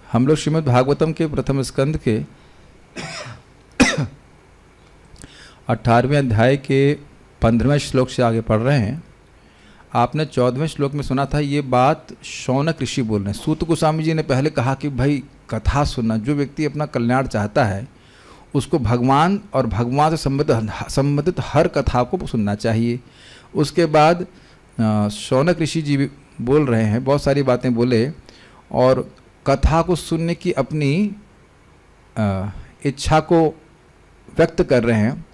हम लोग श्रीमद् भागवतम के प्रथम स्कंद के 18वें अध्याय के 15वें श्लोक से आगे पढ़ रहे हैं। आपने 14वें श्लोक में सुना था, ये बात शौनक ऋषि बोल रहे हैं। सूत गोस्वामी जी ने पहले कहा कि भाई कथा सुनना, जो व्यक्ति अपना कल्याण चाहता है उसको भगवान और भगवान से संबंधित हर कथा को सुनना चाहिए। उसके बाद शौनक ऋषि जी भी बोल रहे हैं, बहुत सारी बातें बोले और कथा को सुनने की अपनी इच्छा को व्यक्त कर रहे हैं।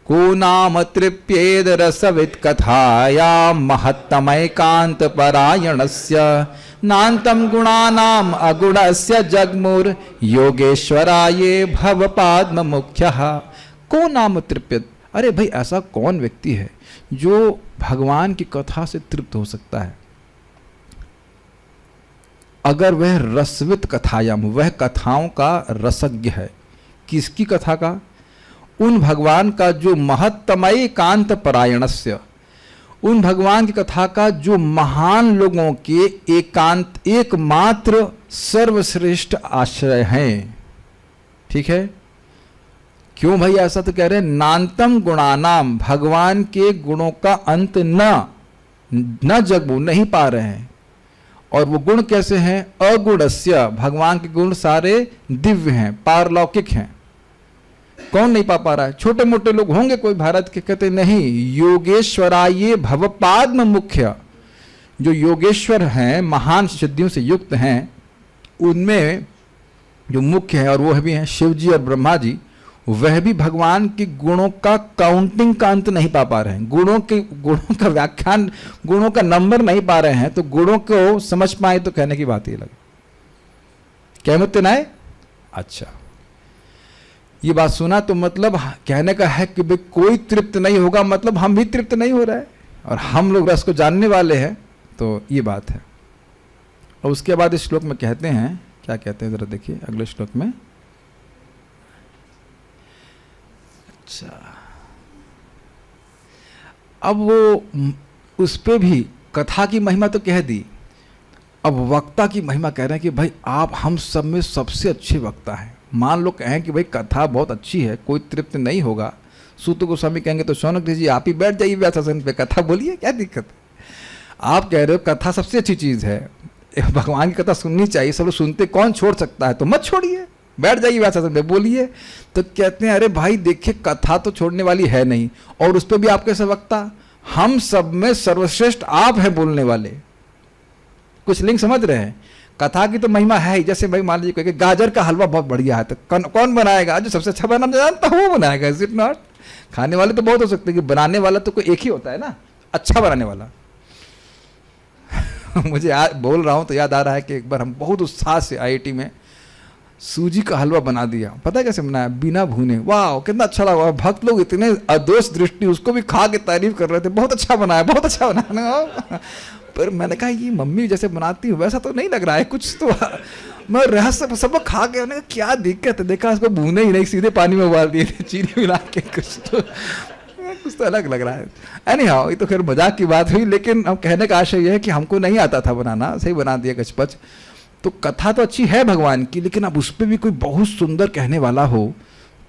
को नाम तृप्येद रसवित कथाया महत्तमैकांत परायणस्य नान्तम गुणानाम अगुणस्य जगमुर योगेश्वराये भव पाद्म मुख्यः। को नाम तृप्येद, अरे भाई ऐसा कौन व्यक्ति है जो भगवान की कथा से तृप्त हो सकता है? अगर वह रसवित कथायाम, वह कथाओं का रसज्ञ है। किसकी कथा का? उन भगवान का जो महत्तमय कांत परायणस्य, उन भगवान की कथा का जो महान लोगों के एकांत एकमात्र सर्वश्रेष्ठ आश्रय हैं। ठीक है, क्यों भाई ऐसा तो कह रहे हैं? नान्तम गुणानाम, भगवान के गुणों का अंत न जगबू, नहीं पा रहे हैं। और वो गुण कैसे हैं? अगुणस्य, भगवान के गुण सारे दिव्य हैं, पारलौकिक हैं। कौन नहीं पा रहा है? छोटे मोटे लोग होंगे कोई भारत के, कहते नहीं। योगेश्वराये भवपाद्म मुख्य, जो योगेश्वर हैं, महान सिद्धियों से युक्त हैं, उनमें जो मुख्य है और वो भी हैं शिव जी और ब्रह्मा जी, वह भी भगवान के गुणों का काउंटिंग का अंत नहीं पा रहे हैं। गुणों का व्याख्यान, गुणों का नंबर नहीं पा रहे हैं। तो गुणों को समझ पाए तो कहने की बात ही अलग। क्या मत ना है? अच्छा, ये बात सुना तो मतलब कहने का है कि भाई कोई तृप्त नहीं होगा, मतलब हम भी तृप्त नहीं हो रहा है और हम लोग रस को जानने वाले हैं। तो ये बात है। और उसके बाद इस श्लोक में कहते हैं, क्या कहते हैं जरा देखिए अगले श्लोक में। अच्छा, अब वो उस पे भी कथा की महिमा तो कह दी, अब वक्ता की महिमा कह रहे हैं कि भाई आप हम सब में सबसे अच्छे वक्ता हैं। मान लो कहें कि भाई कथा बहुत अच्छी है, कोई तृप्त नहीं होगा, सूत गोस्वामी कहेंगे तो शौनक जी आप ही बैठ जाइए व्यासासन पे, कथा बोलिए, क्या दिक्कत है? आप कह रहे हो कथा सबसे अच्छी चीज़ है, भगवान की कथा सुननी चाहिए, सब लोग सुनते, कौन छोड़ सकता है? तो मत छोड़िए, बैठ जाइए व्यासासन पे, बोलिए। तो कहते हैं अरे भाई देखिए कथा तो छोड़ने वाली है नहीं, और उस पर भी आप कैसे वक्ता? हम सब में सर्वश्रेष्ठ आप हैं बोलने वाले। कुछ लिंक समझ रहे हैं? कथा की तो महिमा है ही। जैसे भाई मान लीजिए कि गाजर का हलवा बहुत बढ़िया है, तो कौन बनाएगा? जो सबसे अच्छा बनाना जानता है वो बनाएगा। Is it not? खाने वाले तो बहुत हो सकते हैं, कि बनाने वाला तो कोई एक ही होता है ना, अच्छा बनाने वाला। मुझे बोल रहा हूँ तो याद आ रहा है कि एक बार हम बहुत उत्साह से IIT में सूजी का हलवा बना दिया। पता है कैसे बनाया? बिना भुने। वाह कितना अच्छा लगा। भक्त लोग इतने अदोष दृष्टि उसको भी खा के तारीफ कर रहे थे, बहुत अच्छा बनाया, बहुत अच्छा बनाया। पर मैंने कहा ये मम्मी जैसे बनाती हूँ वैसा तो नहीं लग रहा है कुछ। तो मैं रहस्य सब लोग खा के, उन्हें क्या दिक्कत है? देखा इसको भूने ही नहीं, सीधे पानी में उबाल दिए थे, चीनी मिला के। कुछ तो अलग लग रहा है। एनी हाउ, ये तो खैर मजाक की बात हुई, लेकिन अब कहने का आशय यह है कि हमको नहीं आता था बनाना, सही बना दिया गचपच। तो कथा तो अच्छी है भगवान की, लेकिन अब उस पर भी कोई बहुत सुंदर कहने वाला हो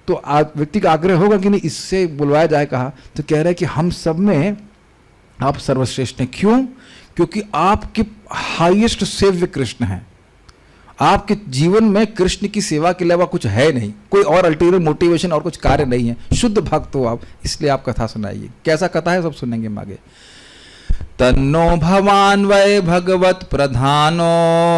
तो व्यक्ति का आग्रह होगा कि नहीं इससे बुलवाया जाए। कहा तो कह रहे हैं कि हम सब में आप सर्वश्रेष्ठ हैं। क्यों? क्योंकि आपके हाईएस्ट सेव्य कृष्ण हैं। आपके जीवन में कृष्ण की सेवा के अलावा कुछ है नहीं, कोई और अल्टीरियर मोटिवेशन और कुछ कार्य नहीं है। शुद्ध भक्त हो आप, इसलिए आप कथा सुनाइए। कैसा कथा है सब सुनेंगे हम आगे। तन्नो भवान वै भगवत प्रधानो,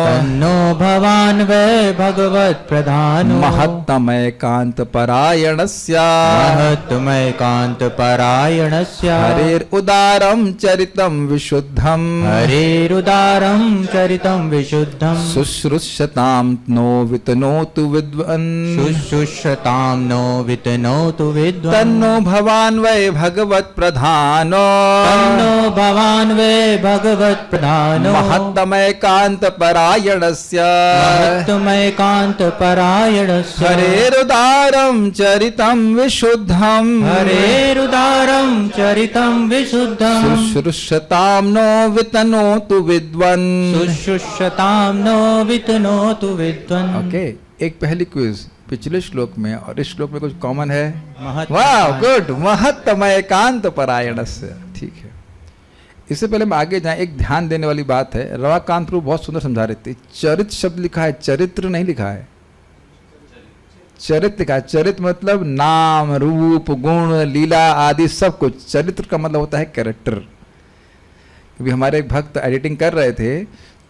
तन्नो भवान वै भगवत प्रधानो, महत्तमय कांत परायणस्य, महत्तमय कांत परायणस्य, हरेर उदारम चरितम विशुद्धम, हरेरुदारं चरितं विशुद्धं, शुश्रूषताम नो वितनोतु विद्वन्, शुश्रूषतां नो वितनोतु विद्वन्। तन्नो भवान वै भगवत प्रधानो, तन्नो भवान भगवान् वे भगवत् प्रधानो महत्तमैकान्त परायणस्य महत्तमैकान्त परायणस्य हरेरुदारं चरितं विशुद्धं हरेरुदारं चरितं विशुद्धं शुश्रूषतां नो वितनोतु विद्वन्। शुश्रूषतां नो वितनोतु विद्वन्। ओके, एक पहली क्विज पिछले श्लोक में और इस श्लोक में कुछ कॉमन है। महत्तम- वाह, गुड। महत्तमैकान्त परायणस्य, ठीक है। इससे पहले हम आगे जाएं, एक ध्यान देने वाली बात है। रमाकांत प्रभु बहुत सुंदर समझा रहे थे। चरित शब्द लिखा है, चरित्र नहीं लिखा है। चरित्र लिखा है। चरित्र मतलब नाम, रूप, गुण, लीला आदि सब कुछ। चरित्र का मतलब होता है कैरेक्टर। क्योंकि हमारे एक भक्त एडिटिंग कर रहे थे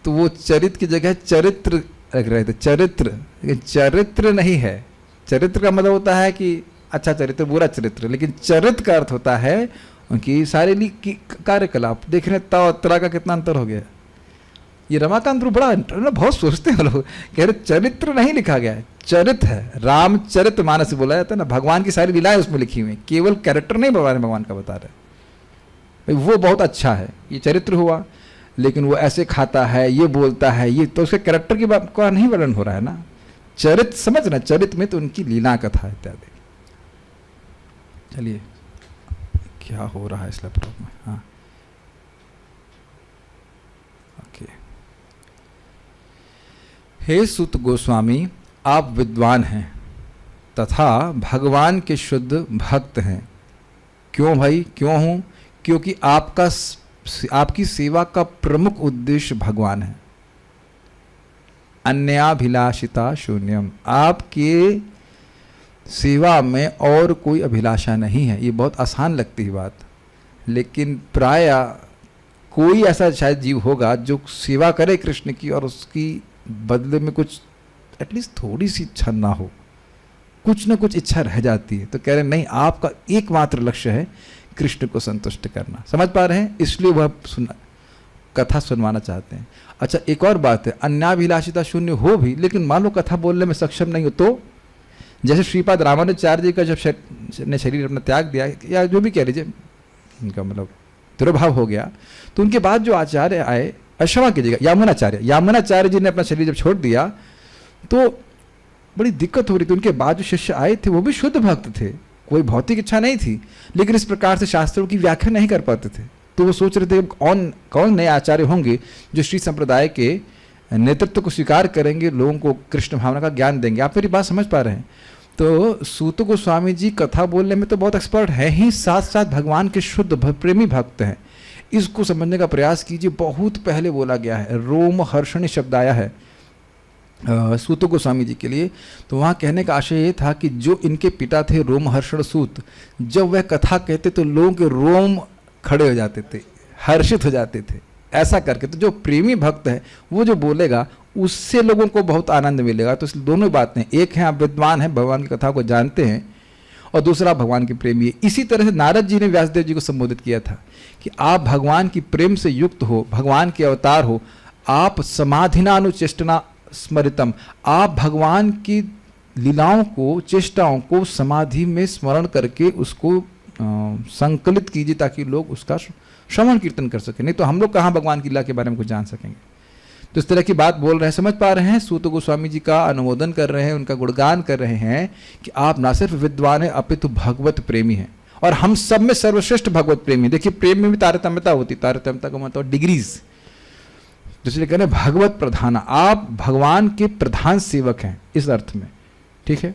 तो वो चरित्र की जगह चरित्र रख रहे थे, चरित्र, लेकिन चरित्र नहीं है। चरित्र का मतलब होता है कि अच्छा चरित्र, बुरा चरित्र, लेकिन चरित्र का अर्थ होता है उनकी शारीरिक कार्यकलाप। देख रहे तव तरा का कितना अंतर हो गया। ये रमाकांत प्रभु बड़ा बहुत सोचते हैं लोग, कह रहे चरित्र नहीं लिखा गया है, चरित्र है। रामचरित मानस बोला जाता है ना, भगवान की सारी लीलाएं उसमें लिखी हुई, केवल कैरेक्टर नहीं भगवान का बता रहे। वो बहुत अच्छा है, ये चरित्र हुआ, लेकिन वो ऐसे खाता है, ये बोलता है, ये तो उसके कैरेक्टर की बात का नहीं वर्णन हो रहा है ना। चरित्र समझना, चरित्र में तो उनकी लीला कथा इत्यादि। चलिए, क्या हो रहा है इस लैपटॉप में? हाँ, ओके। हे सुत गोस्वामी, आप विद्वान हैं तथा भगवान के शुद्ध भक्त हैं। क्यों भाई, क्यों हूँ? क्योंकि आपकी सेवा का प्रमुख उद्देश्य भगवान है। अन्याभिलाषिता शून्यम, आपके सेवा में और कोई अभिलाषा नहीं है। ये बहुत आसान लगती है बात, लेकिन प्राय कोई ऐसा शायद जीव होगा जो सेवा करे कृष्ण की और उसकी बदले में कुछ एटलीस्ट थोड़ी सी इच्छा ना हो, कुछ ना कुछ इच्छा रह जाती है। तो कह रहे नहीं, आपका एकमात्र लक्ष्य है कृष्ण को संतुष्ट करना। समझ पा रहे हैं? इसलिए वह कथा सुनवाना चाहते हैं। अच्छा, एक और बात है, अन्याभिलाषिता शून्य हो भी, लेकिन मान लो कथा बोलने में सक्षम नहीं हो तो, जैसे श्रीपाद रामानुजाचार्य जी का जब ने शरीर अपना त्याग दिया, या जो भी कह लीजिए, उनका मतलब दुर्भाव हो गया, तो उनके बाद जो आचार्य आए, क्षमा कीजिएगा, यामुनाचार्य जी ने अपना शरीर जब छोड़ दिया तो बड़ी दिक्कत हो रही थी। उनके बाद जो शिष्य आए थे वो भी शुद्ध भक्त थे, कोई भौतिक इच्छा नहीं थी, लेकिन इस प्रकार से शास्त्रों की व्याख्या नहीं कर पाते थे। तो वो सोच रहे थे कौन नए आचार्य होंगे जो श्री संप्रदाय के नेतृत्व को स्वीकार करेंगे, लोगों को कृष्ण भावना का ज्ञान देंगे। आप मेरी बात समझ पा रहे हैं? तो सूत गोस्वामी जी कथा बोलने में तो बहुत एक्सपर्ट है ही, साथ साथ भगवान के शुद्ध प्रेमी भक्त हैं। इसको समझने का प्रयास कीजिए। बहुत पहले बोला गया है, रोम हर्षणी शब्द आया है सूत गोस्वामी जी के लिए। तो वहाँ कहने का आशय ये था कि जो इनके पिता थे रोमहर्षण सूत, जब वह कथा कहते तो लोगों के रोम खड़े हो जाते थे, हर्षित हो जाते थे, ऐसा करके। तो जो प्रेमी भक्त है वो जो बोलेगा उससे लोगों को बहुत आनंद मिलेगा। तो इसलिए दोनों बातें, एक है आप विद्वान हैं, भगवान की कथा को जानते हैं, और दूसरा भगवान के प्रेमी है। इसी तरह से नारद जी ने व्यासदेव जी को संबोधित किया था कि आप भगवान की प्रेम से युक्त हो, भगवान के अवतार हो, आप समाधिनानुचेष्टना स्मरितम, आप भगवान की लीलाओं को, चेष्टाओं को समाधि में स्मरण करके उसको संकलित कीजिए ताकि लोग उसका श्रवण कीर्तन कर सकें। नहीं तो हम लोग कहाँ भगवान की लीला के बारे में कुछ जान सकेंगे। तो इस तरह की बात बोल रहे हैं, समझ पा रहे हैं? सूत गोस्वामी जी का अनुमोदन कर रहे हैं, उनका गुणगान कर रहे हैं कि आप ना सिर्फ विद्वान हैं अपितु भगवत प्रेमी हैं, और हम सब में सर्वश्रेष्ठ भगवत प्रेमी। देखिए, प्रेम में भी तारतम्यता होती, तारतम्यता का मतलब डिग्रीज। इसलिए कह रहे भगवत प्रधान, आप भगवान के प्रधान सेवक हैं इस अर्थ में, ठीक है।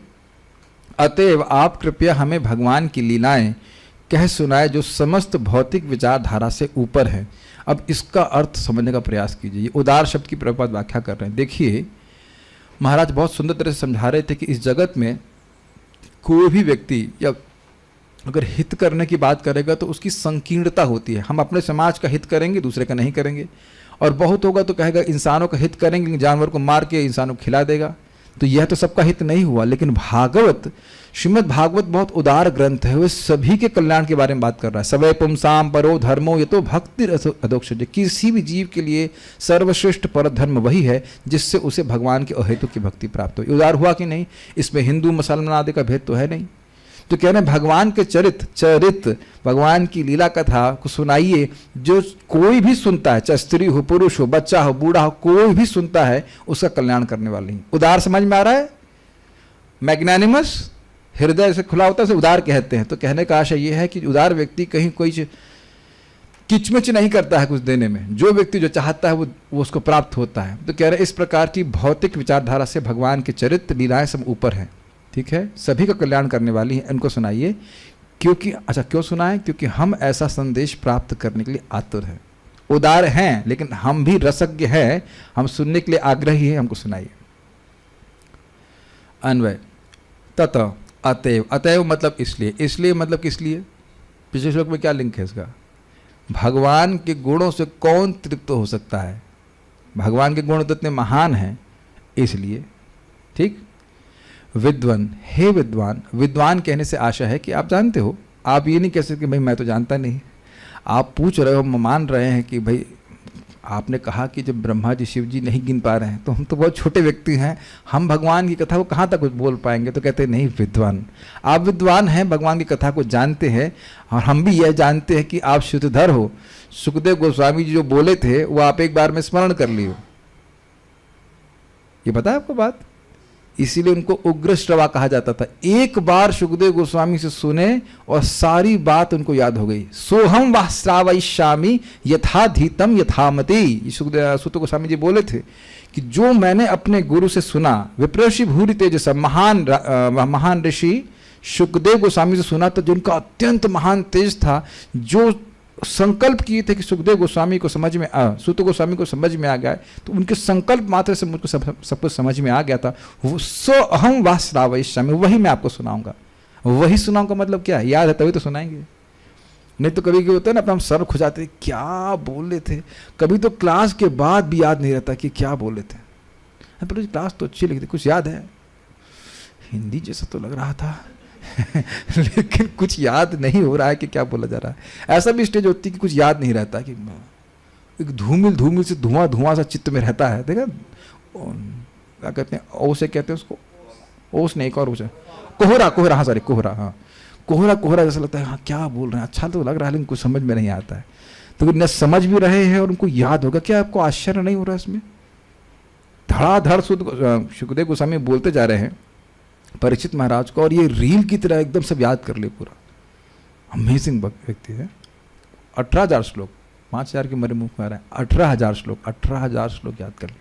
अतएव आप कृपया हमें भगवान की लीलाएं कह सुनाए जो समस्त भौतिक विचारधारा से ऊपर है। अब इसका अर्थ समझने का प्रयास कीजिए। उदार शब्द की प्रभुपाद व्याख्या कर रहे हैं। देखिए, महाराज बहुत सुंदर तरह से समझा रहे थे कि इस जगत में कोई भी व्यक्ति या अगर हित करने की बात करेगा तो उसकी संकीर्णता होती है। हम अपने समाज का हित करेंगे, दूसरे का नहीं करेंगे, और बहुत होगा तो कहेगा इंसानों का हित करेंगे, जानवर को मार के इंसानों को खिला देगा। तो यह तो सबका हित नहीं हुआ। लेकिन भागवत, श्रीमद् भागवत बहुत उदार ग्रंथ है, वह सभी के कल्याण के बारे में बात कर रहा है। सवै पुंसाम परो धर्मो ये तो भक्ति अधोक्षज, किसी भी जीव के लिए सर्वश्रेष्ठ पर धर्म वही है जिससे उसे भगवान के अहेतु की भक्ति प्राप्त हो। उदार हुआ कि नहीं? इसमें हिंदू मुसलमान आदि का भेद तो है नहीं। तो कह रहे हैं भगवान के चरित्र भगवान की लीला कथा को सुनाइए, जो कोई भी सुनता है, चाहे स्त्री हो, पुरुष हो, बच्चा हो, बूढ़ा हो, कोई भी सुनता है उसका कल्याण करने वाली। उदार समझ में आ रहा है? मैग्नानिमस, हृदय से खुला होता है, उसे उदार कहते हैं। तो कहने का आशय यह है कि उदार व्यक्ति कहीं कोई किचमिच नहीं करता है कुछ देने में, जो व्यक्ति जो चाहता है वो उसको प्राप्त होता है। तो कह रहे हैं इस प्रकार की भौतिक विचारधारा से भगवान के चरित्र लीलाएं सब ऊपर हैं, ठीक है, सभी का कल्याण करने वाली हैं, इनको सुनाइए। क्योंकि अच्छा क्यों सुनाएं? क्योंकि हम ऐसा संदेश प्राप्त करने के लिए आतुर हैं, उदार हैं, लेकिन हम भी रसज्ञ हैं, हम सुनने के लिए आग्रही हैं, हमको सुनाइए। अन्वय ततः अतएव, अतएव मतलब इसलिए मतलब किस लिए? पिछले श्लोक में क्या लिंक है इसका? भगवान के गुणों से कौन तृप्त हो सकता है? भगवान के गुण तो इतने महान हैं, इसलिए। ठीक। विद्वान, हे विद्वान, विद्वान कहने से आशा है कि आप जानते हो। आप ये नहीं कह सकते भाई मैं तो जानता नहीं। आप पूछ रहे हो, मान रहे हैं कि भाई आपने कहा कि जब ब्रह्मा जी शिव जी नहीं गिन पा रहे हैं तो हम तो बहुत छोटे व्यक्ति हैं, हम भगवान की कथा को कहाँ तक कुछ बोल पाएंगे? तो कहते हैं नहीं विद्वान, आप विद्वान हैं, भगवान की कथा को जानते हैं, और हम भी यह जानते हैं कि आप शुद्धधर हो। सुखदेव गोस्वामी जी जो बोले थे वो आप एक बार में स्मरण कर लियो, ये पता है आपको बात? इसीलिए उनको उग्र श्रवा कहा जाता था। एक बार सुखदेव गोस्वामी से सुने और सारी बात उनको याद हो गई। सोहम वह श्रावयिष्यामि यथाधीतम यथामति, सुत गोस्वामी जी बोले थे कि जो मैंने अपने गुरु से सुना, विप्रषि भूरि तेजस, महान ऋषि सुखदेव गोस्वामी से सुना, तो जिनका अत्यंत महान तेज था, जो संकल्प किए थे कि सुखदेव गोस्वामी को समझ में सुत गोस्वामी को समझ में आ गया, तो उनके संकल्प मात्र से मुझको सब कुछ समझ में आ गया था। वो सो अहम वाह श्रावयिष्यामि, वही मैं आपको सुनाऊंगा। वही सुनाऊंगा मतलब क्या? याद है तभी तो सुनाएंगे, नहीं तो कभी क्या होता है ना, अपना हम सर खुजाते क्या बोले थे। कभी तो क्लास के बाद भी याद नहीं रहता कि क्या बोले थे। पर क्लास तो अच्छी लगी थी, कुछ याद है, हिंदी जैसा तो लग रहा था लेकिन कुछ याद नहीं हो रहा है कि क्या बोला जा रहा है। ऐसा भी स्टेज होती है कि कुछ याद नहीं रहता, कि एक धूमिल से धुआं सा चित्त में रहता है। देखा क्या कहते हैं, ओ से कहते हैं उसको, ओस नहीं, एक और उसे कोहरा, हाँ सॉरी कोहरा, हाँ कोहरा जैसा लगता है। हाँ क्या बोल रहे हैं, अच्छा तो लग रहा है लेकिन कुछ समझ में नहीं आता है। तो न समझ भी रहे हैं और उनको याद होगा। क्या आपको आश्चर्य नहीं हो रहा इसमें? धड़ाधड़ सुखदेव गोस्वामी बोलते जा रहे हैं परीक्षित महाराज को, और ये रील की तरह एकदम सब याद कर ले पूरा। अमेजिंग व्यक्ति है। 18,000 श्लोक, 5,000 के मेरे मुंह में आ रहा है, 18,000 श्लोक याद कर ले।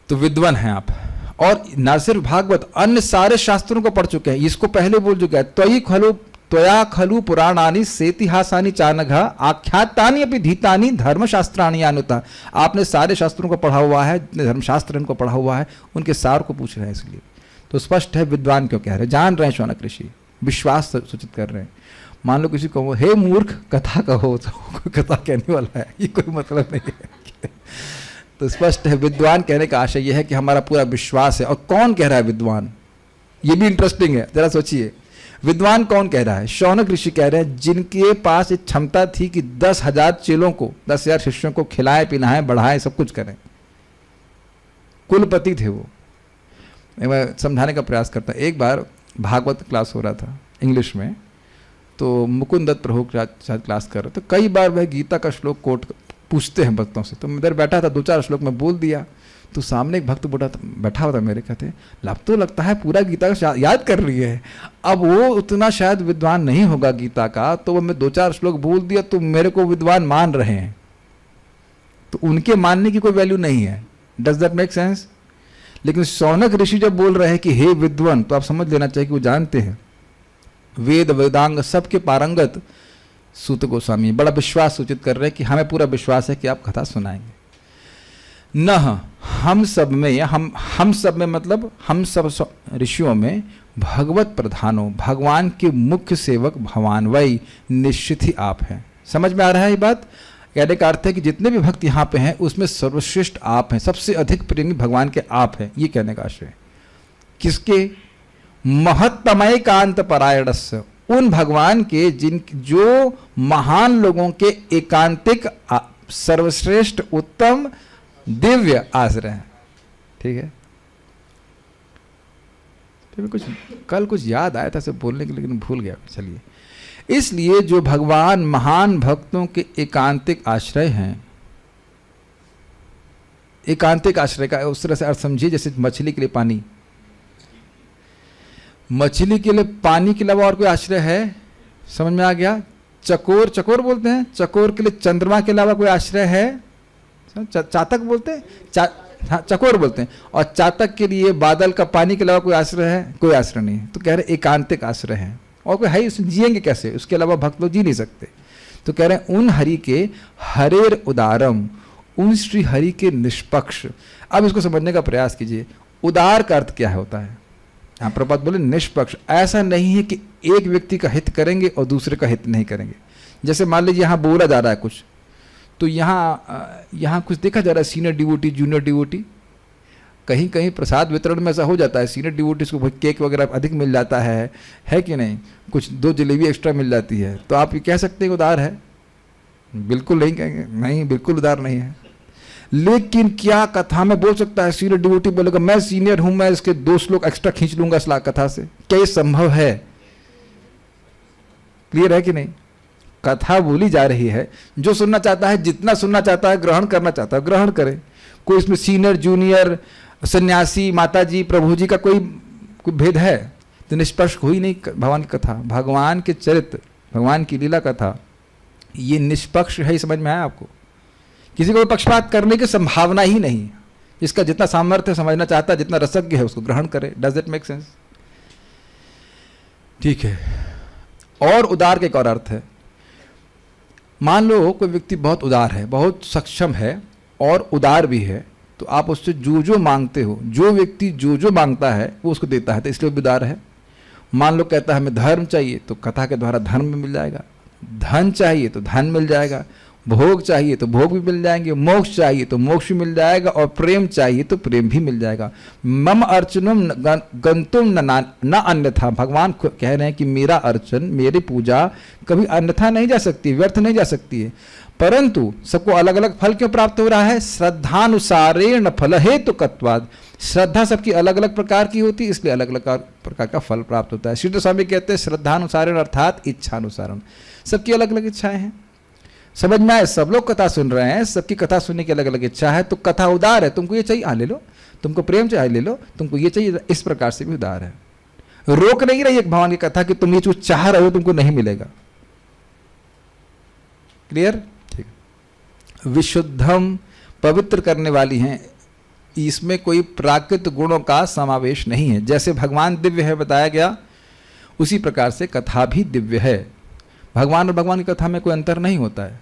तो विद्वान हैं आप, और न सिर्फ भागवत, अन्य सारे शास्त्रों को पढ़ चुके हैं। इसको पहले बोल चुका है, त्वया खलु पुराणानि सेतिहासानि चानघा आख्यातानि अपि धीतानि धर्मशास्त्राणि अनुता। आपने सारे शास्त्रों को पढ़ा हुआ है, धर्मशास्त्र इनको पढ़ा हुआ है, उनके सार को पूछ रहे हैं। इसलिए तो स्पष्ट है विद्वान क्यों कह रहे हैं, जान रहे हैं शौनक ऋषि, विश्वास सूचित कर रहे हैं। मान लो किसी को हे मूर्ख कथा कहो, तो कोई कथा कहने वाला है, ये कोई मतलब नहीं है। तो स्पष्ट है विद्वान कहने का आशय यह है कि हमारा पूरा विश्वास है। और कौन कह रहा है विद्वान? ये भी इंटरेस्टिंग है, जरा सोचिए। विद्वान कौन कह रहा है? शौनक ऋषि कह रहे हैं, जिनके पास एक क्षमता थी कि 10,000 चेलों को, 10,000 शिष्यों को खिलाए पिलाएं बढ़ाएं सब कुछ करें। कुलपति थे वो। मैं समझाने का प्रयास करता। एक बार भागवत क्लास हो रहा था इंग्लिश में, तो मुकुंद दत्त प्रभु शायद क्लास कर रहे, तो कई बार वह गीता का श्लोक कोट पूछते हैं भक्तों से। तो मैं इधर बैठा था, 2-4 श्लोक में बोल दिया, तो सामने एक भक्त बैठा हुआ था मेरे, कहते तो लगता है पूरा गीता का याद कर रही है। अब वो उतना शायद विद्वान नहीं होगा गीता का, तो वो मैं 2-4 श्लोक बोल दिया तो मेरे को विद्वान मान रहे हैं। तो उनके मानने की कोई वैल्यू नहीं है। Does that make sense? लेकिन शौनक ऋषि जब बोल रहे हैं कि हे विद्वान, तो आप समझ लेना चाहिए कि वो जानते हैं वेद वेदांग सबके पारंगत सूत गोस्वामी बड़ा विश्वास सूचित कर रहे हैं कि हमें पूरा विश्वास है कि आप कथा सुनाएंगे। न हम सब में, हम सब में मतलब हम सब ऋषियों में भगवत प्रधानो, भगवान के मुख्य सेवक भगवान वही निश्चित ही आप हैं। समझ में आ रहा है ये बात? कहने का अर्थ है कि जितने भी भक्त यहाँ पे हैं उसमें सर्वश्रेष्ठ आप हैं, सबसे अधिक प्रेमी भगवान के आप हैं। ये कहने का आशय है किसके? महत्तमय कांत परायणस्य, उन भगवान के जो महान लोगों के एकांतिक सर्वश्रेष्ठ उत्तम दिव्य आश्रय है। ठीक है, कुछ कल कुछ याद आया था सब बोलने के, लेकिन भूल गया। चलिए, इसलिए जो भगवान महान भक्तों के एकांतिक आश्रय हैं, एकांतिक आश्रय का उस तरह से अर्थ समझिए जैसे मछली के लिए पानी, मछली के लिए पानी के अलावा और कोई आश्रय है? समझ में आ गया? चकोर, चकोर बोलते हैं, चकोर के लिए चंद्रमा के अलावा कोई आश्रय है? चातक बोलते हैं, हाँ चकोर बोलते हैं। और चातक के लिए बादल का पानी के अलावा कोई आश्रय है? कोई आश्रय नहीं है। तो कह रहे एकांतिक आश्रय है, और कोई है उसमें जिएंगे कैसे? उसके अलावा भक्त लोग जी नहीं सकते। तो कह रहे हैं उन हरि के हरेर उदारम, उन श्री हरि के निष्पक्ष। अब इसको समझने का प्रयास कीजिए, उदार का अर्थ क्या है होता है? यहाँ प्रभुपाद बोले निष्पक्ष। ऐसा नहीं है कि एक व्यक्ति का हित करेंगे और दूसरे का हित नहीं करेंगे। जैसे मान लीजिए यहाँ बोला जा रहा है कुछ, तो यहाँ कुछ देखा जा रहा है, सीनियर डिवोटी जूनियर डिवोटी, कहीं कहीं प्रसाद वितरण में ऐसा हो जाता है, सीनियर डिवोटीज को केक वगैरह अधिक मिल जाता है कि नहीं? कुछ 2 जलेबी एक्स्ट्रा मिल जाती है, तो आप ये कह सकते हैं उदार है? बिल्कुल नहीं कहेंगे, नहीं बिल्कुल उदार नहीं है। लेकिन क्या कथा में बोल सकता है सीनियर डिवोटी बोलेगा मैं सीनियर हूं, मैं इसके 2 श्लोक एक्स्ट्रा खींच लूंगा इस कथा से? क्या ये संभव है? क्लियर है कि नहीं? कथा बोली जा रही है, जो सुनना चाहता है, जितना सुनना चाहता है, ग्रहण करना चाहता है ग्रहण करे। कोई इसमें सीनियर जूनियर, सन्यासी, माता जी, प्रभु जी का कोई भेद है? तो निष्पक्ष हो ही नहीं भगवान की कथा, भगवान के चरित्र, भगवान की लीला कथा, ये निष्पक्ष है। समझ में आया आपको? किसी को पक्षपात करने की संभावना ही नहीं। जिसका जितना सामर्थ्य समझना चाहता है, जितना रसज्ञ है, उसको ग्रहण करे। Does it make sense? ठीक है। और उदार के एक और अर्थ है। मान लो कोई व्यक्ति बहुत उदार है, बहुत सक्षम है और उदार भी है, तो आप उससे जो जो मांगते हो, जो व्यक्ति जो जो मांगता है वो उसको देता है, तो इसलिए उदार है। मान लो कहता है हमें धर्म चाहिए, तो कथा के द्वारा धर्म भी मिल जाएगा। धन चाहिए तो धन मिल जाएगा, भोग चाहिए तो भोग भी मिल जाएंगे, मोक्ष चाहिए तो मोक्ष भी मिल जाएगा, और प्रेम चाहिए तो प्रेम भी मिल जाएगा। मम अर्चनम गंतुम न अन्यथा। भगवान कह रहे हैं कि मेरा अर्चन, मेरी पूजा कभी अन्यथा नहीं जा सकती, व्यर्थ नहीं जा सकती है। परंतु सबको अलग अलग फल क्यों प्राप्त हो रहा है? श्रद्धानुसारेण फल हेतु कत्वाद। श्रद्धा सबकी अलग अलग प्रकार की होती है, इसलिए अलग अलग प्रकार का फल प्राप्त होता है। श्री स्वामी कहते हैं श्रद्धानुसारेण अर्थात इच्छानुसारण। सबकी अलग अलग इच्छाएं हैं। समझ में आए? सब लोग कथा सुन रहे हैं, सबकी कथा सुनने की अलग अलग इच्छा है, तो कथा उदार है। तुमको ये चाहिए ले लो, तुमको प्रेम चाहिए ले लो, तुमको ये चाहिए, इस प्रकार से भी उदार है। रोक नहीं रही एक भगवान की कथा कि तुम ये जो चाह रहे हो तुमको नहीं मिलेगा। क्लियर? ठीक। विशुद्धम, पवित्र करने वाली हैं, इसमें कोई प्राकृत गुणों का समावेश नहीं है। जैसे भगवान दिव्य है बताया गया, उसी प्रकार से कथा भी दिव्य है। भगवान और भगवान की कथा में कोई अंतर नहीं होता है।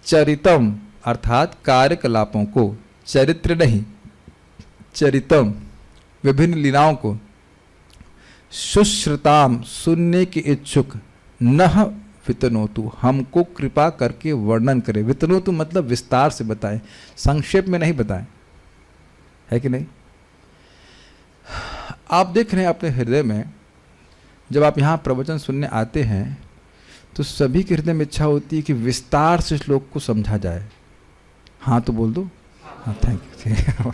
चरितम अर्थात कार्यकलापों को, चरित्र नहीं, चरितम विभिन्न लीलाओं को, सुश्रुताम सुनने के इच्छुक, नह वितनोतु हमको कृपा करके वर्णन करे। वितनोतु मतलब विस्तार से बताएं, संक्षेप में नहीं बताएं, है कि नहीं? आप देख रहे हैं अपने हृदय में, जब आप यहाँ प्रवचन सुनने आते हैं तो सभी के हृदय में इच्छा होती है कि विस्तार से श्लोक को समझा जाए। हाँ तो बोल दो, हाँ थैंक यू।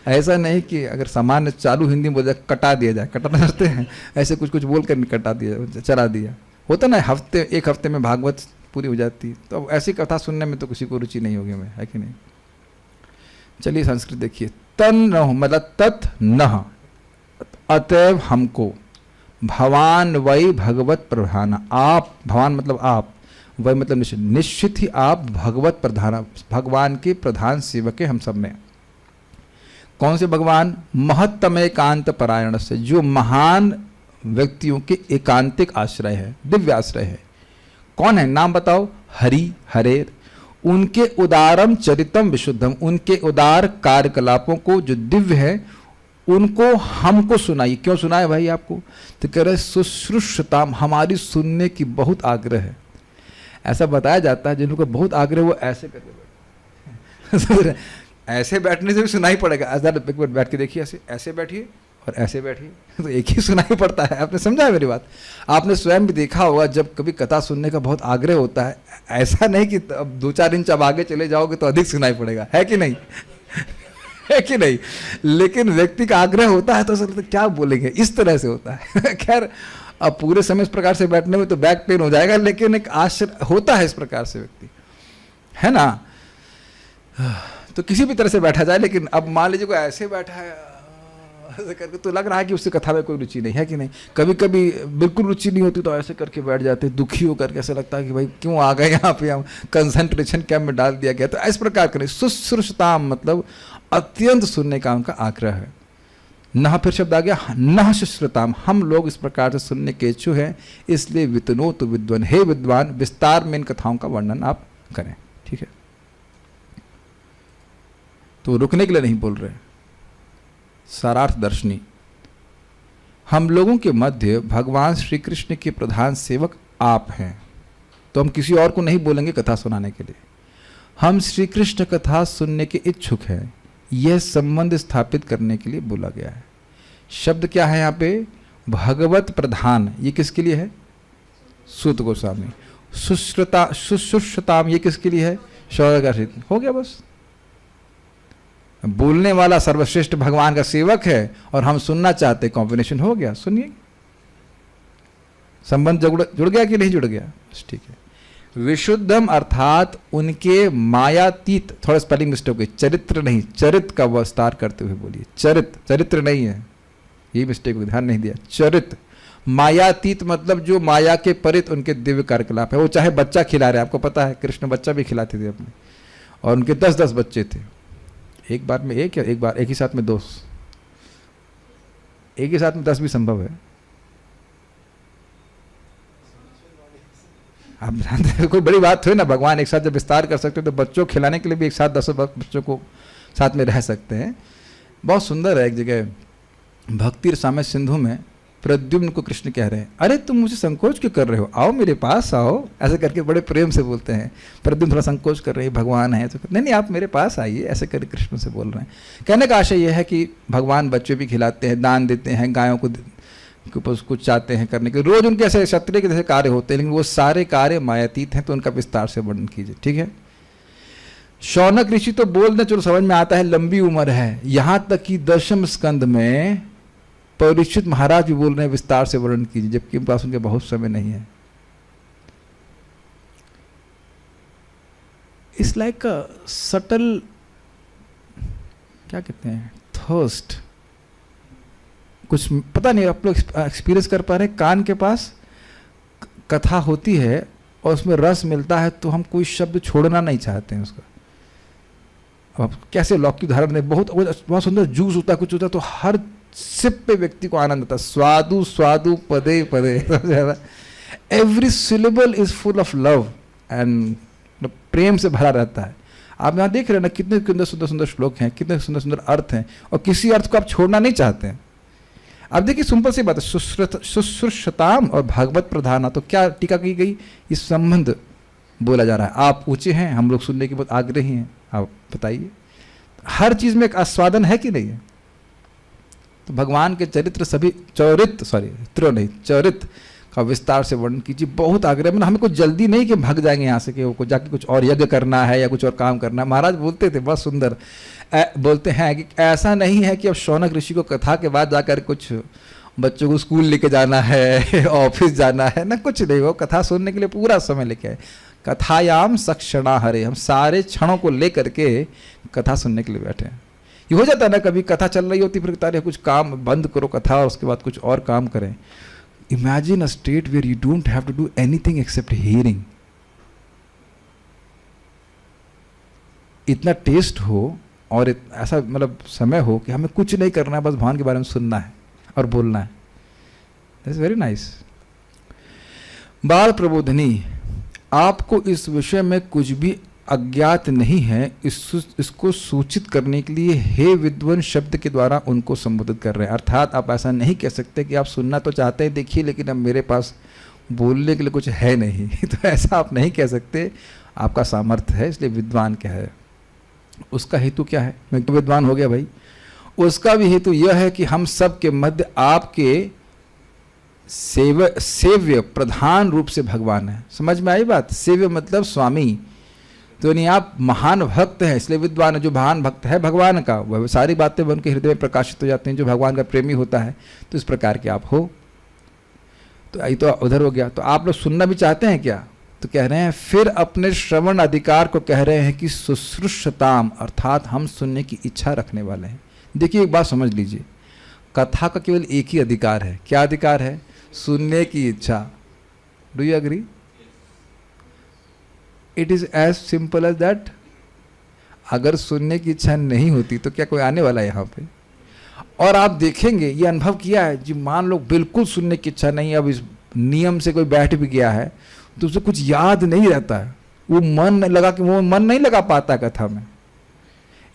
ऐसा नहीं कि अगर सामान्य चालू हिंदी में बोल जाए कटा दिया जाए, कटाना चाहते हैं ऐसे कुछ कुछ बोल कर कटा दिया, चला दिया, होता ना एक हफ्ते में भागवत पूरी हो जाती। तो अब ऐसी कथा सुनने में तो किसी को रुचि नहीं होगी, मैं है कि नहीं? चलिए संस्कृत देखिए। तन न मतलब तत् न, अतएव हमको, भवान वै भगवत प्रधान, आप, भगवान मतलब आप, वै मतलब निश्चित, निश्चित ही आप भगवत प्रधान, भगवान के प्रधान सेवक हैं हम सब में। कौन से भगवान? महत्तम एकांत परायण से, जो महान व्यक्तियों के एकांतिक आश्रय है, दिव्य आश्रय है। कौन है? नाम बताओ। हरि, हरेर। उनके उदारम चरितम विशुद्धम, उनके उदार कार्यकलापों को जो दिव्य है उनको हमको सुनाइए। क्यों सुनाए भाई आपको? तो कह रहे शुश्रूषताम, हमारी सुनने की बहुत आग्रह है। ऐसा बताया जाता है जिनको बहुत आग्रह वो ऐसे करके बैठे। ऐसे बैठने से भी सुनाई पड़ेगा। एक बार बैठ के देखिए, ऐसे बैठिए और ऐसे बैठिए तो एक ही सुनाई पड़ता है। आपने समझा है मेरी बात? आपने स्वयं भी देखा होगा, जब कभी कथा सुनने का बहुत आग्रह होता है, ऐसा नहीं कि अब 2-4 इंच अब आगे चले जाओगे तो अधिक सुनाई पड़ेगा, है कि नहीं? है कि नहीं? लेकिन व्यक्ति का आग्रह होता है तो सर क्या बोलेंगे, इस तरह से होता है। खैर अब पूरे समय इस प्रकार से बैठने में तो बैक पेन हो जाएगा, लेकिन एक आश्चर्य होता है इस प्रकार से व्यक्ति, है ना? तो किसी भी तरह से बैठा जाए, लेकिन अब मान लीजिए कोई ऐसे बैठा है ऐसे करके, तो लग रहा है कि उससे कथा में कोई रुचि नहीं है कि नहीं? कभी कभी बिल्कुल रुचि नहीं होती तो ऐसे करके बैठ जाते, दुखी होकर के ऐसा लगता है कि भाई क्यों आ गए यहाँ पे, हम कंसंट्रेशन कैंप में डाल दिया गया। तो इस प्रकार करें, शुश्रूषताम मतलब अत्यंत सुनने का उनका आग्रह है। न फिर शब्द आ गया न शुश्रुताम, हम लोग इस प्रकार से सुनने के इच्छु हैं, इसलिए वितनो तो विद्वान, हे विद्वान विस्तार में इन कथाओं का वर्णन आप करें। ठीक है, तो रुकने के लिए नहीं बोल रहे। सारार्थ दर्शनी, हम लोगों के मध्य भगवान श्री कृष्ण के प्रधान सेवक आप हैं, तो हम किसी और को नहीं बोलेंगे कथा सुनाने के लिए। हम श्री कृष्ण कथा सुनने के इच्छुक हैं, यह संबंध स्थापित करने के लिए बोला गया है। शब्द क्या है यहाँ पे? भगवत प्रधान, ये किसके लिए है? सूत गोस्वामी। शुश्रुताम ये किसके लिए है? शौर्य। हो गया बस। बोलने वाला सर्वश्रेष्ठ भगवान का सेवक है और हम सुनना चाहते, कॉम्बिनेशन हो गया। सुनिए, संबंध जुड़ गया कि नहीं जुड़ गया? ठीक है। विशुद्धम अर्थात उनके मायातीत, थोड़ा स्पेलिंग मिस्टेक हुई, चरित्र नहीं, चरित का विस्तार करते हुए बोलिए। चरित्र नहीं है, ये मिस्टेक हुई, ध्यान नहीं दिया। चरित मायातीत मतलब जो माया के परित उनके दिव्य कार्यकलाप है। वो चाहे बच्चा खिला रहे, आपको पता है कृष्ण बच्चा भी खिलाते थे अपने, और उनके 10-10 बच्चे थे। एक बार में एक, या एक ही साथ में 2, एक ही साथ में 10 भी संभव है। आप जानते हैं कोई बड़ी बात थोड़ी ना, भगवान एक साथ जब विस्तार कर सकते हैं तो बच्चों को खिलाने के लिए भी एक साथ 10 बच्चों को साथ में रह सकते हैं। बहुत सुंदर है। एक जगह भक्ति रसामय सिंधु में प्रद्युम्न को कृष्ण कह रहे हैं, अरे तुम मुझे संकोच क्यों कर रहे हो, आओ मेरे पास आओ, ऐसे करके बड़े प्रेम से बोलते हैं। प्रद्युम्न थोड़ा संकोच कर रहे हैं, भगवान है तो नहीं आप मेरे पास आइए, ऐसे करके कृष्ण से बोल रहे हैं। कहने का आशय यह है कि भगवान बच्चे भी खिलाते हैं, दान देते हैं, गायों को कुछ चाहते हैं करने के, रोज उनके ऐसे क्षत्रिय के जैसे कार्य होते हैं, लेकिन वो सारे कार्य मायातीत हैं, तो उनका विस्तार से वर्णन कीजिए। ठीक है। शौनक ऋषि तो बोल दें, चलो समझ में आता है, लंबी उम्र है, यहां तक कि 10वें स्कंद में परीक्षित महाराज भी बोल रहे हैं विस्तार से वर्णन कीजिए, जबकि उनके पास उनके बहुत समय नहीं है। इट्स लाइक अ सटल, क्या कहते हैं, थर्स्ट, कुछ पता नहीं आप लोग एक्सपीरियंस कर पा रहे हैं। कान के पास कथा होती है और उसमें रस मिलता है तो हम कोई शब्द छोड़ना नहीं चाहते हैं उसका। अब कैसे लौकी उदाहरण दें, बहुत सुंदर जूस होता है, कुछ होता है, तो हर सिप पे व्यक्ति को आनंद आता है। स्वादु स्वादु पदे पदे, every syllable is full of love and प्रेम से भरा रहता है। आप यहाँ देख रहे हैं ना, कितने सुंदर सुंदर श्लोक हैं, कितने सुंदर सुंदर अर्थ हैं, और किसी अर्थ को आप छोड़ना नहीं चाहते हैं। अब देखिए सिंपल सी बात है, शुश्रूषताम और भागवत प्रधाना, तो क्या टीका की गई? इस संबंध बोला जा रहा है। आप ऊंचे हैं, हम लोग सुनने के बहुत आग्रही हैं, आप बताइए। हर चीज में एक आस्वादन है कि नहीं है? तो भगवान के चरित्र सभी, चरित का विस्तार से वर्णन कीजिए। बहुत आग्रह, मतलब हमें कुछ जल्दी नहीं कि भाग जाएंगे यहाँ से, कि वो जाके कुछ और यज्ञ करना है या कुछ और काम करना है। महाराज बोलते थे, बहुत सुंदर बोलते हैं कि ऐसा नहीं है कि अब शौनक ऋषि को कथा के बाद जाकर कुछ बच्चों को स्कूल लेके जाना है, ऑफिस जाना है, ना कुछ नहीं, वो कथा सुनने के लिए पूरा समय लेके आए। कथायाम सक्षणा हरे, हम सारे क्षणों को लेकर के कथा सुनने के लिए बैठे हैं। ये हो जाता है ना, कभी कथा चल रही होती, फिर कहता है कुछ काम बंद करो कथा और उसके बाद कुछ और काम करें। Imagine a state where you don't have to do anything except hearing. इतना टेस्ट हो और ऐसा मतलब समय हो कि हमें कुछ नहीं करना है, बस भगवान के बारे में सुनना है और बोलना है। That's very nice. बाल प्रबोधनी, आपको इस विषय में कुछ भी अज्ञात नहीं है, इसको सूचित करने के लिए हे विद्वान शब्द के द्वारा उनको संबोधित कर रहे हैं। अर्थात आप ऐसा नहीं कह सकते कि आप सुनना तो चाहते हैं, देखिए, लेकिन अब मेरे पास बोलने के लिए कुछ है नहीं। तो ऐसा आप नहीं कह सकते, आपका सामर्थ्य है, इसलिए विद्वान क्या है। उसका हेतु क्या है? मैं तो विद्वान हो गया भाई। उसका भी हेतु यह है कि हम सब के मध्य आपके सेव्य प्रधान रूप से भगवान है। समझ में आई बात? सेव्य मतलब स्वामी, तो नहीं आप महान भक्त हैं इसलिए विद्वान है। जो महान भक्त है भगवान का वह सारी बातें उनके हृदय में प्रकाशित हो जाती हैं। जो भगवान का प्रेमी होता है तो इस प्रकार के आप हो। तो यही तो उधर हो गया। तो आप लोग सुनना भी चाहते हैं क्या? तो कह रहे हैं फिर अपने श्रवण अधिकार को कह रहे हैं कि शुश्रूषताम, अर्थात हम सुनने की इच्छा रखने वाले हैं। देखिए एक बात समझ लीजिए, कथा का केवल एक ही अधिकार है। क्या अधिकार है? सुनने की इच्छा। Do you agree? It is as simple as that. अगर सुनने की इच्छा नहीं होती तो क्या कोई आने वाला है यहाँ पे? और आप देखेंगे, ये अनुभव किया है जी, मान लो बिल्कुल सुनने की इच्छा नहीं, अब इस नियम से कोई बैठ भी गया है तो उसे कुछ याद नहीं रहता है, वो मन लगा कि वो मन नहीं लगा पाता कथा में।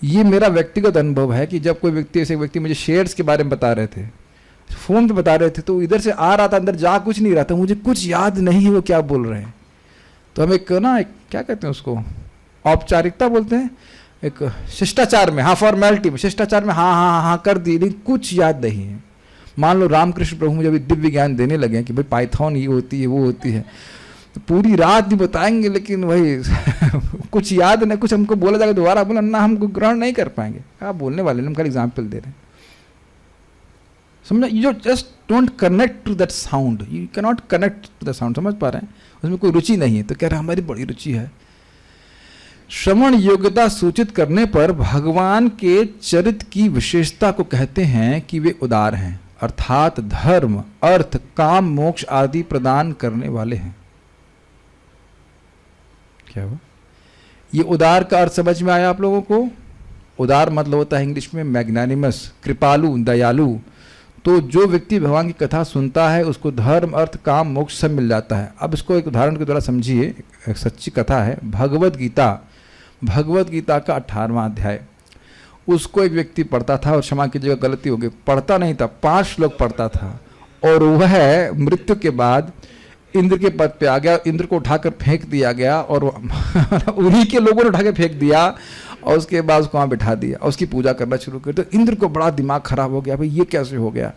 ये मेरा व्यक्तिगत अनुभव है कि जब कोई व्यक्ति, ऐसे व्यक्ति मुझे शेयर्स के बारे में बता रहे थे, फोन पे बता रहे थे, तो इधर से आ रहा था, अंदर जा कुछ नहीं रहा था, मुझे कुछ याद नहीं है वो क्या बोल रहे हैं। तो हम एक ना एक क्या कहते हैं उसको, औपचारिकता बोलते हैं, एक शिष्टाचार में, हाँ फॉर्मेलिटी में, शिष्टाचार में हाँ हाँ हाँ कर दी, लेकिन कुछ याद नहीं है। मान लो रामकृष्ण प्रभु मुझे अभी दिव्य ज्ञान देने लगे कि भाई पाइथन ये होती है वो होती है, तो पूरी रात भी बताएंगे लेकिन वही कुछ याद नहीं, कुछ हमको बोला जाएगा दोबारा बोला ना, हमको ग्रहण नहीं कर पाएंगे। आप बोलने वाले हम कल एग्जाम्पल दे रहे हैं, समझना। You just don't connect to that sound, you can not connect to the sound, समझ पा रहे हैं? उसमें कोई रुचि नहीं है। तो कह रहे हमारी बड़ी रुचि है। श्रवण योग्यता सूचित करने पर भगवान के चरित्र की विशेषता को कहते हैं कि वे उदार हैं, अर्थात धर्म, अर्थ, काम, मोक्ष आदि प्रदान करने वाले हैं। क्या हुआ? ये उदार का अर्थ समझ में आया आप लोगों को? उदार मतलब होता है इंग्लिश में मैग्नानिमस, कृपालु, दयालु। तो जो व्यक्ति भगवान की कथा सुनता है उसको धर्म, अर्थ, काम, मोक्ष सब मिल जाता है। अब इसको एक उदाहरण के द्वारा समझिए। एक सच्ची कथा है, भगवत गीता, भगवत गीता का 18वां अध्याय। उसको एक व्यक्ति पढ़ता था, और क्षमा की जगह गलती हो गई, पढ़ता नहीं था, 5 श्लोक पढ़ता था, और वह मृत्यु के बाद इंद्र के पद पे आ गया। इंद्र को उठाकर फेंक दिया गया, और उन्हीं के लोगों ने उठा के फेंक दिया, और उसके बाद उसको वहाँ बिठा दिया और उसकी पूजा करना शुरू कर। तो इंद्र को बड़ा दिमाग खराब हो गया, भाई ये कैसे हो गया।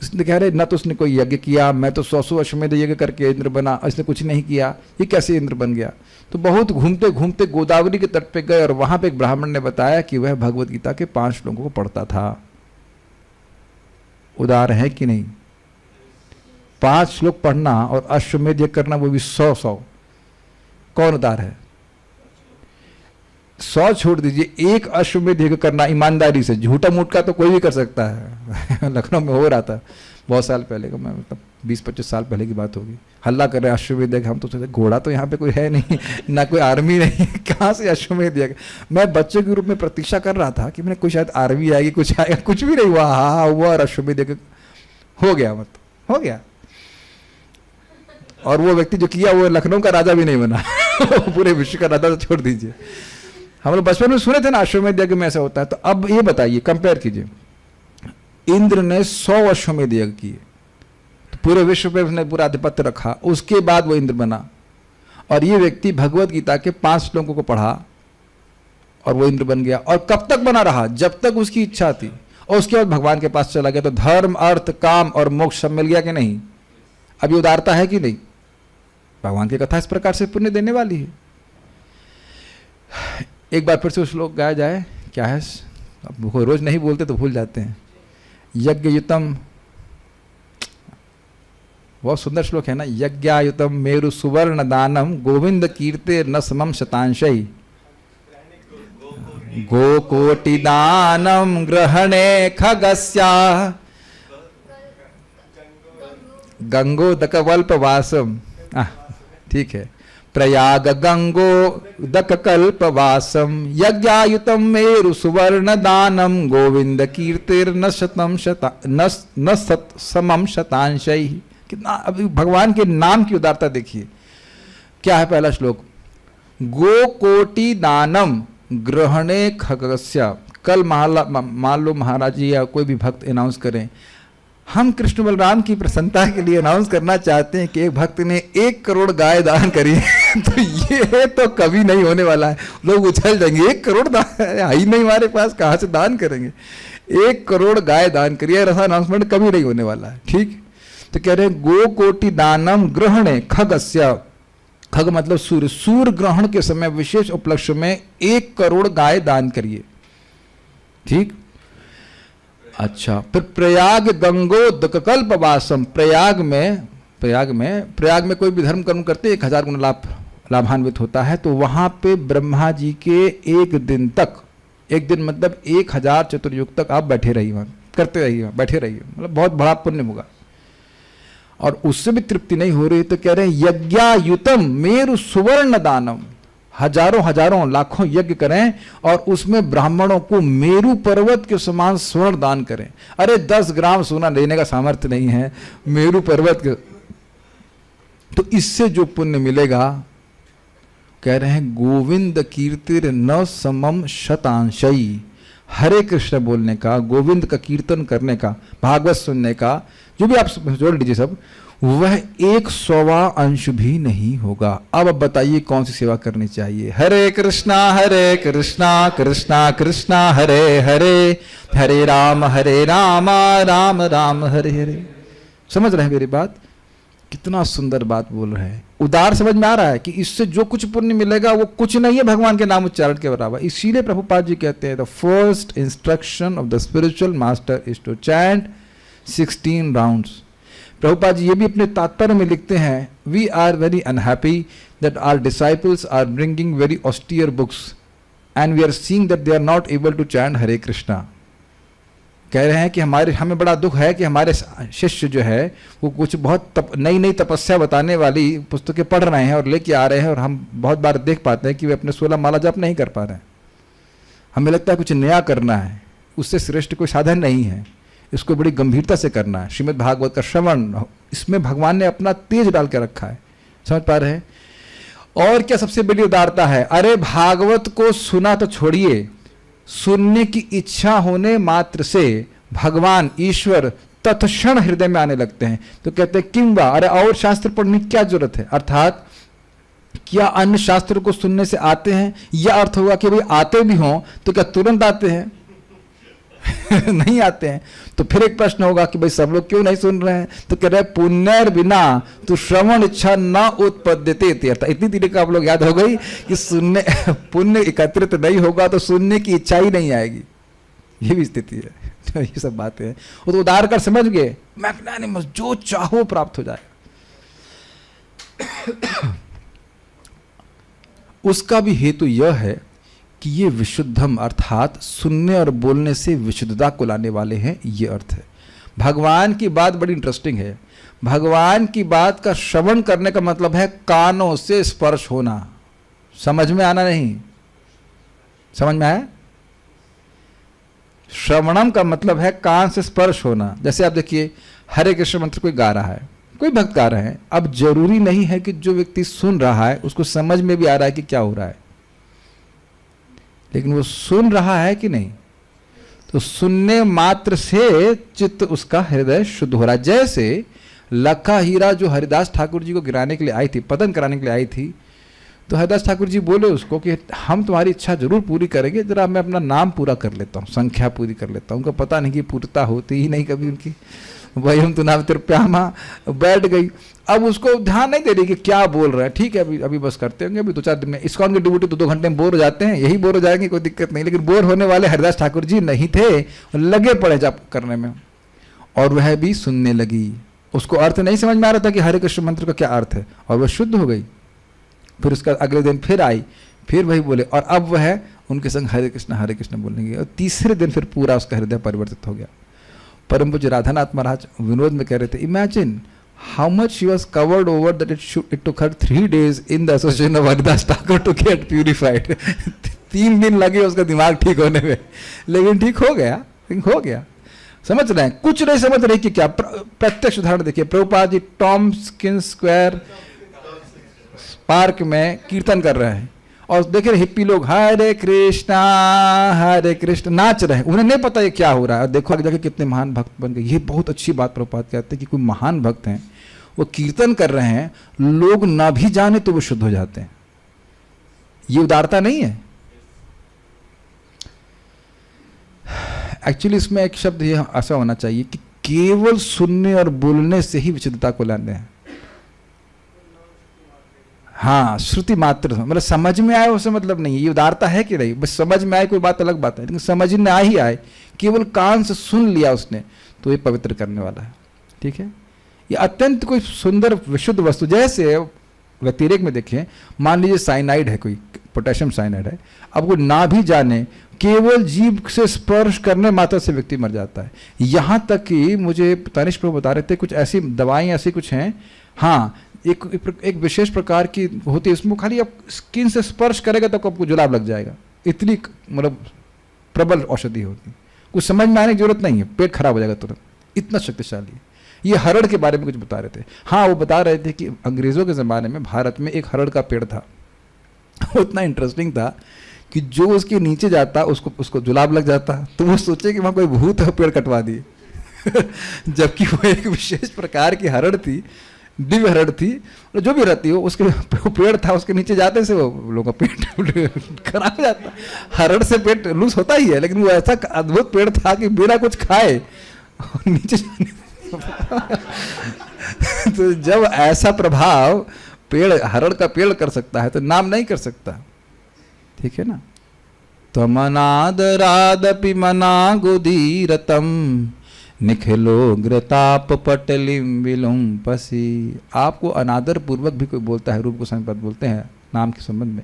उसने कह रहे न तो उसने कोई यज्ञ किया, मैं तो 100 अश्वमेध यज्ञ करके इंद्र बना, इसने कुछ नहीं किया, ये कैसे इंद्र बन गया। तो बहुत घूमते घूमते गोदावरी के तट पे गए, और वहाँ पे एक ब्राह्मण ने बताया कि वह भगवत गीता के 5 श्लोकों को पढ़ता था। उदार है कि नहीं? 5 श्लोक पढ़ना और अश्वमेध यज्ञ करना, वो भी 100। कौन उदार है? 100 छोड़ दीजिए, 1 अश्वमेध यज्ञ करना ईमानदारी से, झूठा मूठ का तो कोई भी कर सकता है। लखनऊ में हो रहा था बहुत साल पहले का, मैं मतलब 20-25 साल पहले की बात होगी। हल्ला कर रहे अश्वमेध यज्ञ, हम तो सोचे घोड़ा तो यहाँ पे कोई है नहीं, ना कोई आर्मी नहीं, कहाँ से अश्वमेध यज्ञ। मैं बच्चे के रूप में प्रतीक्षा कर रहा था कि मैंने कोई शायद आर्मी आएगी, कुछ आएगा, कुछ भी नहीं हुआ। हाँ हुआ, और अश्वमेध यज्ञ हो गया, मतलब हो गया। और वो व्यक्ति जो किया वो लखनऊ का राजा भी नहीं बना, पूरे विश्व का राजा तो छोड़ दीजिए। हम लोग बचपन में सुने थे ना अश्वमेध यज्ञ में ऐसा होता है। तो अब ये बताइए, कंपेयर कीजिए, इंद्र ने 100 अश्वमेध यज्ञ किए, तो पूरे विश्व पे उसने पूरा आधिपत्य रखा, उसके बाद वो इंद्र बना। और ये व्यक्ति भगवत गीता के 5 श्लोकों को पढ़ा और वो इंद्र बन गया। और कब तक बना रहा? जब तक उसकी इच्छा थी, और उसके बाद भगवान के पास चला गया। तो धर्म, अर्थ, काम और मोक्ष सब मिल गया कि नहीं? अब ये उदारता है कि नहीं? भगवान की कथा इस प्रकार से पुण्य देने वाली है। एक बार फिर से उस श्लोक गाया जाए, क्या है? अब रोज नहीं बोलते तो भूल जाते हैं। यज्ञयुतम, बहुत सुंदर श्लोक है ना, यज्ञायुतम मेरु सुवर्ण दानम गोविंद कीर्ते न समम शतांशई गोकोटि दानम ग्रहणे खगस्या गंगोदकवल्पवासम। ठीक है, प्रयाग गंगोदक कल्पवासम यज्ञायुतम मेरु सुवर्ण दानम गोविंद कीर्तिर्न शतम शता न सत समम शतांशै। कितना अभी भगवान के नाम की उदारता देखिए। क्या है पहला श्लोक? गो कोटि दानम ग्रहणे खगस्या। कल मान लो महाराज जी या कोई भी भक्त अनाउंस करें, हम कृष्ण बलराम की प्रसन्नता के लिए अनाउंस करना चाहते हैं कि एक भक्त ने 1 करोड़ गाय दान करी है। तो ये तो कभी नहीं होने वाला है। लोग उछल जाएंगे, 1 करोड़ दान है ही नहीं हमारे पास, कहाँ से दान करेंगे। 1 करोड़ गाय दान करिए, ऐसा अनाउंसमेंट कभी नहीं होने वाला है। ठीक, तो कह रहे हैं गो कोटि दानम ग्रहणे खगस्या खग मतलब सूर्य, सूर्य ग्रहण के समय विशेष उपलक्ष्य में 1 करोड़ गाय दान करिए। ठीक, अच्छा, फिर प्रयाग गंगोदक कल्पवासम, प्रयाग में कोई भी धर्म कर्म करते 1000 गुना लाभान्वित होता है। तो वहां पे ब्रह्मा जी के 1 दिन तक, 1 दिन मतलब 1000 चतुर्युग तक आप बैठे रहिए, वहां करते रहिए, बैठे रहिए, मतलब बहुत बड़ा पुण्य होगा। और उससे भी तृप्ति नहीं हो रही तो कह रहे हैं यज्ञायुतम मेरु सुवर्ण दानम, हजारों लाखों यज्ञ करें और उसमें ब्राह्मणों को मेरु पर्वत के समान स्वर्ण दान करें। अरे 10 ग्राम सोना लेने का सामर्थ्य नहीं है मेरु पर्वत के, तो इससे जो पुण्य मिलेगा, कह रहे हैं गोविंद कीर्तिर न समम शतांशई, हरे कृष्ण बोलने का, गोविंद का कीर्तन करने का, भागवत सुनने का, जो भी आप जोड़ लीजिए सब, वह 100वां अंश भी नहीं होगा। अब बताइए कौन सी सेवा करनी चाहिए? हरे कृष्णा कृष्णा कृष्णा हरे हरे, हरे राम राम राम हरे हरे। समझ रहे हैं मेरी बात? कितना सुंदर बात बोल रहे हैं। उदार समझ में आ रहा है कि इससे जो कुछ पुण्य मिलेगा वो कुछ नहीं है भगवान के नाम उच्चारण के बराबर। इसीलिए प्रभुपाद जी कहते हैं the first instruction of the spiritual master is to chant 16 rounds. Prabhupada ji ये भी अपने तात्पर्य में लिखते हैं, we are very unhappy that our disciples are bringing very austere books and we are seeing that they are not able to chant Hare Krishna. कह रहे हैं कि हमें बड़ा दुख है कि हमारे शिष्य जो है वो कुछ बहुत नई तपस्या बताने वाली पुस्तकें पढ़ रहे हैं और लेके आ रहे हैं, और हम बहुत बार देख पाते हैं कि वे अपने 16 माला जप नहीं कर पा रहे हैं। हमें लगता है कुछ नया करना है, उससे श्रेष्ठ कोई साधन नहीं है, इसको बड़ी गंभीरता से करना है। श्रीमद् भागवत का श्रवण, इसमें भगवान ने अपना तेज डाल के रखा है। समझ पा रहे हैं? और क्या सबसे बड़ी उदारता है? अरे भागवत को सुना तो छोड़िए, सुनने की इच्छा होने मात्र से भगवान ईश्वर तत्क्षण हृदय में आने लगते हैं। तो कहते हैं किंवा, अरे और शास्त्र पढ़ने की क्या जरूरत है? अर्थात क्या अन्य शास्त्र को सुनने से आते हैं? यह अर्थ होगा कि भाई आते भी हों तो क्या तुरंत आते हैं? नहीं आते हैं। तो फिर एक प्रश्न होगा कि भाई सब लोग क्यों नहीं सुन रहे हैं? तो कह रहे पुण्यर बिना तो श्रवण इच्छा न उत्पद्यते। इतनी तरीके का आप लोग याद हो गई कि सुनने पुण्य एकत्रित नहीं होगा तो सुनने की इच्छा ही नहीं आएगी। ये भी स्थिति है। तो ये सब बातें हैं। वो तो उदार कर समझ गए, मैग्नानिमस, जो चाहो प्राप्त हो जाए। उसका भी हेतु यह है कि ये विशुद्धम अर्थात सुनने और बोलने से विशुद्धता को लाने वाले हैं, ये अर्थ है। भगवान की बात बड़ी इंटरेस्टिंग है। भगवान की बात का श्रवण करने का मतलब है कानों से स्पर्श होना। समझ में आना नहीं? समझ में आया? श्रवणम का मतलब है कान से स्पर्श होना। जैसे आप देखिए हरे कृष्ण मंत्र कोई गा रहा है, कोई भक्त गा रहे हैं, अब जरूरी नहीं है कि जो व्यक्ति सुन रहा है उसको समझ में भी आ रहा है कि क्या हो रहा है, लेकिन वो सुन रहा है कि नहीं? तो सुनने मात्र से चित्त उसका हृदय शुद्ध हो रहा है। जैसे लखा हीरा जो हरिदास ठाकुर जी को गिराने के लिए आई थी, पतन कराने के लिए आई थी, तो हरिदास ठाकुर जी बोले उसको कि हम तुम्हारी इच्छा जरूर पूरी करेंगे, जरा मैं अपना नाम पूरा कर लेता हूँ, संख्या पूरी कर लेता हूँ। उनको पता नहीं कि पूर्णता होती ही नहीं कभी उनकी। वही हम तो नाम तिरप्यामा बैठ गई। अब उसको ध्यान नहीं दे रही कि क्या बोल रहे हैं। ठीक है, अभी बस करते होंगे, अभी 2-4 दिन में। इस्कॉन के डिवोटी 2-2 घंटे में बोर हो जाते हैं, यही बोर हो जाएंगे, कोई दिक्कत नहीं। लेकिन बोर होने वाले हरिदास ठाकुर जी नहीं थे, लगे पड़े जाप करने में, और वह भी सुनने लगी। उसको अर्थ नहीं समझ में आ रहा था कि हरे कृष्ण मंत्र का क्या अर्थ है, और वह शुद्ध हो गई। फिर उसका अगले दिन फिर आई, फिर वही बोले, और अब वह उनके संग हरे कृष्ण बोलने लगी। और तीसरे दिन फिर पूरा उसका हृदय परिवर्तित हो गया। परम पूज्य राधानाथ महाराज विनोद में कह रहे थे, imagine how much she was covered over that it took her 3 days in the association of Haridas Thakur to get purified. 3 दिन लगे उसका दिमाग ठीक होने में, लेकिन ठीक हो गया। समझ रहे हैं? कुछ नहीं समझ रहे कि क्या। प्रत्यक्ष उदाहरण देखिए, प्रभुपाद जी टॉम्किन स्क्वायर पार्क में कीर्तन कर रहे हैं, और देखे हिप्पी लोग हरे कृष्ण नाच रहे हैं। उन्हें नहीं पता ये क्या हो रहा है। और देखो आगे जाके कितने महान भक्त बन गए। ये बहुत अच्छी बात प्रभुपाद कहते हैं कि कोई महान भक्त हैं, वो कीर्तन कर रहे हैं, लोग ना भी जाने तो वो शुद्ध हो जाते हैं। ये उदारता नहीं है? एक्चुअली इसमें एक शब्द ये ऐसा होना चाहिए कि केवल सुनने और बोलने से ही विशुद्धता को लाने हैं। हाँ, श्रुति मात्र, मतलब समझ में आए उससे मतलब नहीं, ये उदारता है कि नहीं, बस समझ में आए कोई बात अलग बात है, लेकिन समझ में आ ही आए, केवल कान से सुन लिया उसने, तो ये पवित्र करने वाला है। ठीक है, ये अत्यंत कोई सुंदर विशुद्ध वस्तु, जैसे व्यतिरेक में देखें, मान लीजिए साइनाइड है, कोई पोटेशियम साइनाइड है, अब वो ना भी जाने, केवल जीभ से स्पर्श करने मात्र से व्यक्ति मर जाता है। यहाँ तक कि मुझे तनिष प्रभु बता रहे थे, कुछ ऐसी दवाएं ऐसी कुछ हैं, हाँ, एक विशेष प्रकार की होती है, उसमें खाली आप स्किन से स्पर्श करेगा तो आपको जुलाब लग जाएगा, इतनी मतलब प्रबल औषधि होती है, कुछ समझ में आने की जरूरत नहीं है, पेट खराब हो जाएगा तुरंत, इतना शक्तिशाली है। ये हरड़ के बारे में कुछ बता रहे थे, हाँ, वो बता रहे थे कि अंग्रेज़ों के ज़माने में भारत में एक हरड़ का पेड़ था, उतना इंटरेस्टिंग था कि जो उसके नीचे जाता उसको जुलाब लग जाता, तो वो सोचे कि वहाँ कोई भूत है, पेड़ कटवा दिए जबकि वो एक विशेष प्रकार की हरड़ थी, दिव्य हरड़ थी, जो भी रहती हो, उसके पेड़ था, उसके नीचे जाते से वो लोगों का पेट खराब हो जाता। हरड़ से पेट लूज होता ही है, लेकिन वो ऐसा अद्भुत पेड़ था कि बिना कुछ खाए नीचे जाने तो जब ऐसा प्रभाव पेड़, हरड़ का पेड़ कर सकता है, तो नाम नहीं कर सकता। ठीक है ना, तो मनादरादपि मनागुदीरतम निखिलो घृताप पटलिम विलुम पसी। आपको अनादर पूर्वक भी कोई बोलता है, रूप गोस्वामी पद बोलते हैं नाम के संबंध में,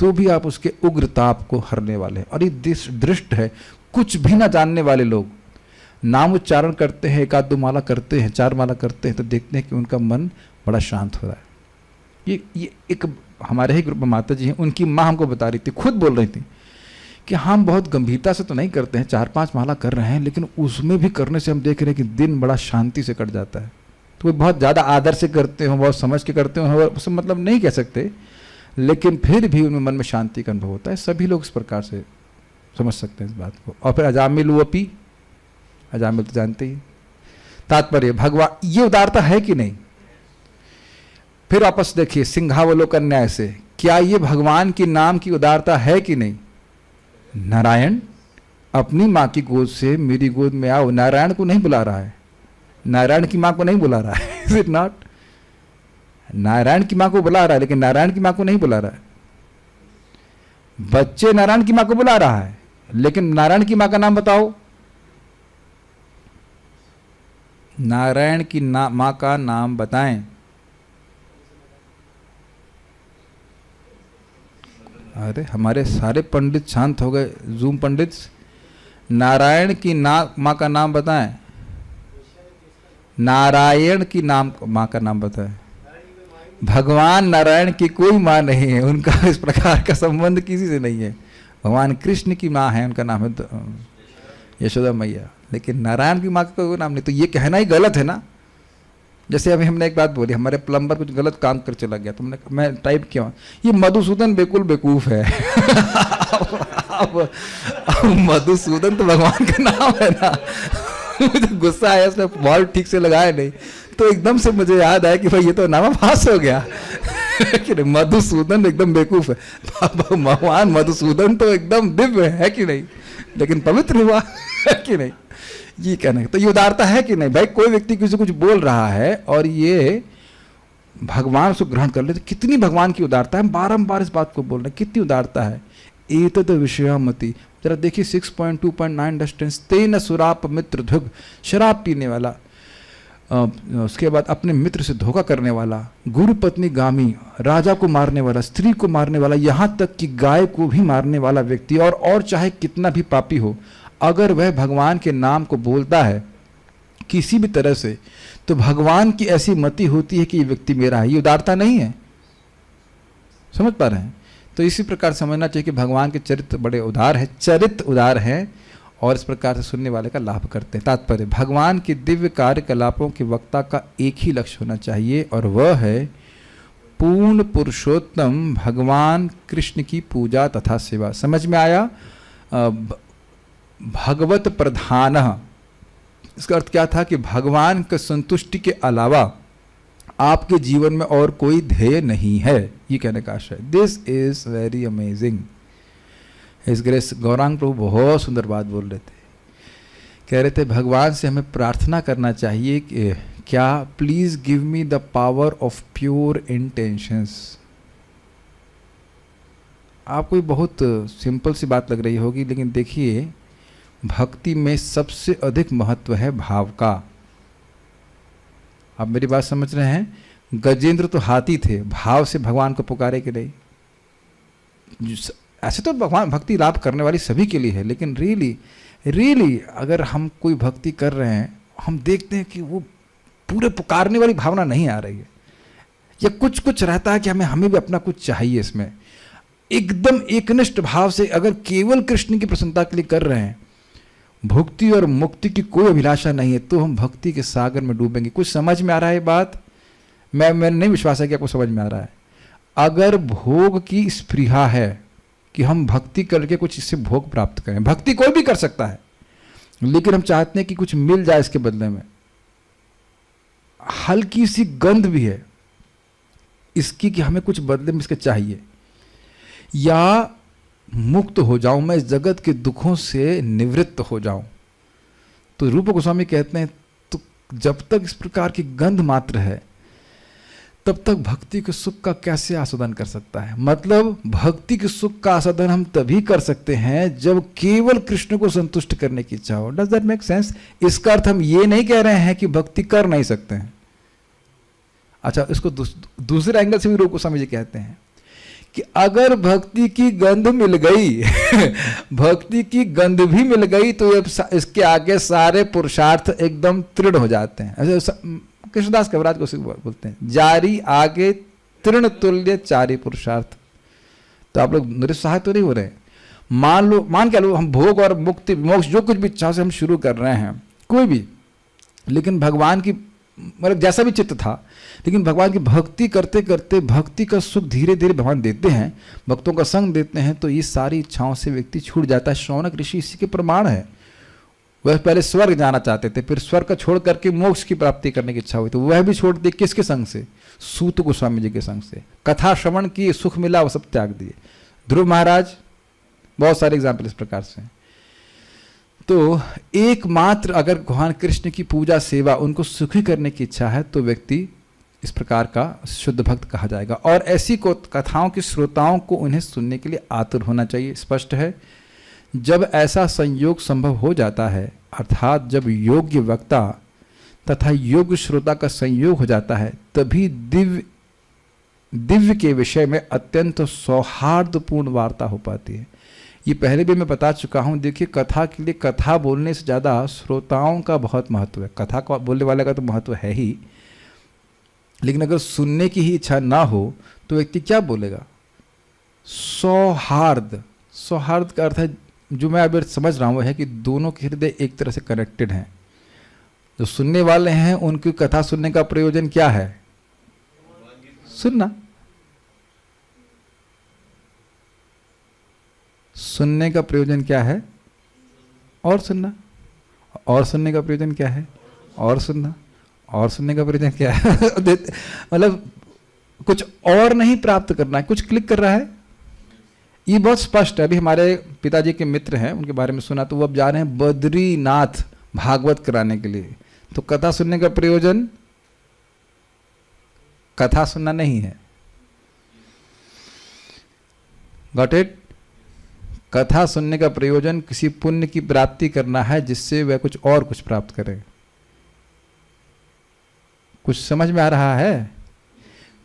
तो भी आप उसके उग्र ताप को हरने वाले हैं। और ये दृष्ट है, कुछ भी ना जानने वाले लोग नाम उच्चारण करते हैं, एक आध दो माला करते हैं, चार माला करते हैं, तो देखते हैं कि उनका मन बड़ा शांत हो रहा है। ये एक हमारे ही ग्रुप में माता जी हैं, उनकी माँ हमको बता रही थी, खुद बोल रही थी कि हम बहुत गंभीरता से तो नहीं करते हैं, 4-5 माला कर रहे हैं, लेकिन उसमें भी करने से हम देख रहे हैं कि दिन बड़ा शांति से कट जाता है। तो वो बहुत ज़्यादा आदर से करते हो, बहुत समझ के करते हो, उससे मतलब नहीं कह सकते, लेकिन फिर भी उनमें मन में शांति का अनुभव होता है। सभी लोग इस प्रकार से समझ सकते हैं इस बात को। और फिर अजामिल वपी, अजामिल तो जानते ही, तात्पर्य भगवान, ये उदारता है कि नहीं। फिर वापस देखिए सिंहावलोकन न्याय से, क्या ये भगवान की नाम की उदारता है कि नहीं। नारायण अपनी माँ की गोद से मेरी गोद में आओ, नारायण को नहीं बुला रहा है, नारायण की माँ को नहीं बुला रहा है, इज इट नॉट। नारायण की माँ को बुला रहा है, लेकिन नारायण की माँ को नहीं बुला रहा है। बच्चे नारायण की माँ को बुला रहा है, लेकिन नारायण की माँ का नाम बताओ। नारायण की माँ का नाम बताएं। अरे हमारे सारे पंडित शांत हो गए, जूम पंडित। नारायण की माँ का नाम बताएं। नारायण की माँ का नाम बताएं। भगवान नारायण की कोई माँ नहीं है, उनका इस प्रकार का संबंध किसी से नहीं है। भगवान कृष्ण की माँ है, उनका नाम है यशोदा मैया, लेकिन नारायण की माँ का कोई नाम नहीं। तो ये कहना ही गलत है ना। जैसे अभी हमने एक बात बोली, हमारे प्लम्बर कुछ गलत काम कर चला गया, तुमने, मैं टाइप किया, ये मधुसूदन बिल्कुल बेवकूफ है। अब मधुसूदन तो भगवान का नाम है ना। मुझे गुस्सा आया, उसने बॉल ठीक से लगाया नहीं, तो एकदम से मुझे याद आया कि भाई ये तो नामाभास हो गया। कि मधुसूदन एकदम बेवकूफ है, भगवान मधुसूदन तो एकदम दिव्य है कि नहीं, लेकिन पवित्र हुआ कि नहीं, ये कहना है। तो ये उदारता है कि नहीं भाई। कोई व्यक्ति किसी कुछ बोल रहा है और ये भगवान उसको ग्रहण कर ले, तो कितनी भगवान की उदारता है। हम बारंबार इस बात को बोल रहे हैं, कितनी उदारता है। एतद विषयामति, जरा देखिए 6.2.9 डिस्टेंस, तेन सुराप मित्र धुग, शराब पीने वाला, उसके बाद अपने मित्र से धोखा करने वाला, गुरु पत्नी गामी, राजा को मारने वाला, स्त्री को मारने वाला, यहाँ तक कि गाय को भी मारने वाला व्यक्ति, और चाहे कितना भी पापी हो, अगर वह भगवान के नाम को बोलता है किसी भी तरह से, तो भगवान की ऐसी मति होती है कि ये व्यक्ति मेरा है। ये उदारता नहीं है, समझ पा रहे हैं। तो इसी प्रकार समझना चाहिए कि भगवान के चरित्र बड़े उदार है, चरित्र उदार है, और इस प्रकार से सुनने वाले का लाभ करते हैं। तात्पर्य भगवान के दिव्य कार्यकलापों के वक्ता का एक ही लक्ष्य होना चाहिए, और वह है पूर्ण पुरुषोत्तम भगवान कृष्ण की पूजा तथा सेवा। समझ में आया। भगवत प्रधान, इसका अर्थ क्या था कि भगवान के संतुष्टि के अलावा आपके जीवन में और कोई ध्येय नहीं है, ये कहने का आशय। This is very amazing. His grace Gauranga Prabhu बहुत सुंदर बात बोल रहे थे, कह रहे थे भगवान से हमें प्रार्थना करना चाहिए कि क्या please give me the power of pure intentions. आपको ये बहुत सिंपल सी बात लग रही होगी, लेकिन देखिए भक्ति में सबसे अधिक महत्व है भाव का। आप मेरी बात समझ रहे हैं? गजेंद्र तो हाथी थे, भाव से भगवान को पुकारे कि नहीं। ऐसे तो भगवान भक्ति लाभ करने वाली सभी के लिए है, लेकिन रियली अगर हम कोई भक्ति कर रहे हैं, हम देखते हैं कि वो पूरे पुकारने वाली भावना नहीं आ रही है, या कुछ कुछ रहता है कि हमें भी अपना कुछ चाहिए। इसमें एकदम एकनिष्ठ भाव से अगर केवल कृष्ण की प्रसन्नता के लिए कर रहे हैं, भुक्ति और मुक्ति की कोई अभिलाषा नहीं है, तो हम भक्ति के सागर में डूबेंगे। कुछ समझ में आ रहा है बात? मैं नहीं विश्वास है कि आपको समझ में आ रहा है। अगर भोग की स्पृहा है कि हम भक्ति करके कुछ इससे भोग प्राप्त करें, भक्ति कोई भी कर सकता है, लेकिन हम चाहते हैं कि कुछ मिल जाए इसके बदले में, हल्की सी गंध भी है इसकी कि हमें कुछ बदले में इसके चाहिए, या मुक्त हो जाऊं मैं, इस जगत के दुखों से निवृत्त हो जाऊं, तो रूप गोस्वामी कहते हैं तो जब तक इस प्रकार की गंध मात्र है, तब तक भक्ति के सुख का कैसे आस्वादन कर सकता है? मतलब भक्ति के सुख का आस्वादन हम तभी कर सकते हैं जब केवल कृष्ण को संतुष्ट करने की इच्छा हो। Does that make sense? इसका अर्थ हम ये नहीं कह रहे हैं कि भक्ति कर नहीं सकते हैं। अच्छा, इसको दूसरे एंगल से भी रूप गोस्वामी जी कहते हैं कि अगर भक्ति की गंध मिल गई भक्ति की गंध भी मिल गई, तो इसके आगे सारे पुरुषार्थ एकदम तृण हो जाते हैं। कृष्णदास कविराज को बोलते हैं, जारी आगे तृण तुल्य चारी पुरुषार्थ। तो आप लोग निरुत्साह तो नहीं हो रहे? मान क्या लो हम भोग और मुक्ति मोक्ष जो कुछ भी इच्छा से हम शुरू कर रहे हैं, कोई भी, लेकिन भगवान की मतलब जैसा भी चित्त था, लेकिन भगवान की भक्ति करते करते भक्ति का सुख धीरे धीरे भगवान देते हैं, भक्तों का संग देते हैं, तो ये सारी इच्छाओं से व्यक्ति छूट जाता है। शौनक ऋषि इसी के प्रमाण है। वह पहले स्वर्ग जाना चाहते थे, फिर स्वर्ग का छोड़ करके मोक्ष की प्राप्ति करने की इच्छा हुई, तो वह भी छोड़ दिए। किसके संग से? सूत गोस्वामी जी के संग से। कथा श्रवण की, सुख मिला, वो सब त्याग दिए। ध्रुव महाराज, बहुत सारे एग्जाम्पल इस प्रकार से। तो एकमात्र अगर भगवान कृष्ण की पूजा सेवा उनको सुखी करने की इच्छा है, तो व्यक्ति इस प्रकार का शुद्ध भक्त कहा जाएगा। और ऐसी कथाओं के श्रोताओं को उन्हें सुनने के लिए आतुर होना चाहिए। स्पष्ट है, जब ऐसा संयोग संभव हो जाता है, अर्थात जब योग्य वक्ता तथा योग्य श्रोता का संयोग हो जाता है, तभी दिव्य के विषय में अत्यंत सौहार्दपूर्ण वार्ता हो पाती है। ये पहले भी मैं बता चुका हूँ। देखिए, कथा के लिए कथा बोलने से ज़्यादा श्रोताओं का बहुत महत्व है। कथा को बोलने वाले का तो महत्व है ही, लेकिन अगर सुनने की ही इच्छा ना हो तो व्यक्ति क्या बोलेगा? सौहार्द का अर्थ है, जो मैं अभी समझ रहा हूँ वह है कि दोनों के हृदय एक तरह से कनेक्टेड हैं। जो सुनने वाले हैं उनकी कथा सुनने का प्रयोजन क्या है? सुनना। सुनने का प्रयोजन क्या है? और सुनना। और सुनने का प्रयोजन क्या है? और सुनना। और सुनने का प्रयोजन क्या है? मतलब कुछ और नहीं प्राप्त करना है, कुछ क्लिक कर रहा है। ये बहुत स्पष्ट है। अभी हमारे पिताजी के मित्र हैं, उनके बारे में सुना, तो वो अब जा रहे हैं बद्रीनाथ भागवत कराने के लिए। तो कथा सुनने का प्रयोजन कथा सुनना नहीं है। Got it? कथा सुनने का प्रयोजन किसी पुण्य की प्राप्ति करना है, जिससे वह कुछ और कुछ प्राप्त करे। कुछ समझ में आ रहा है?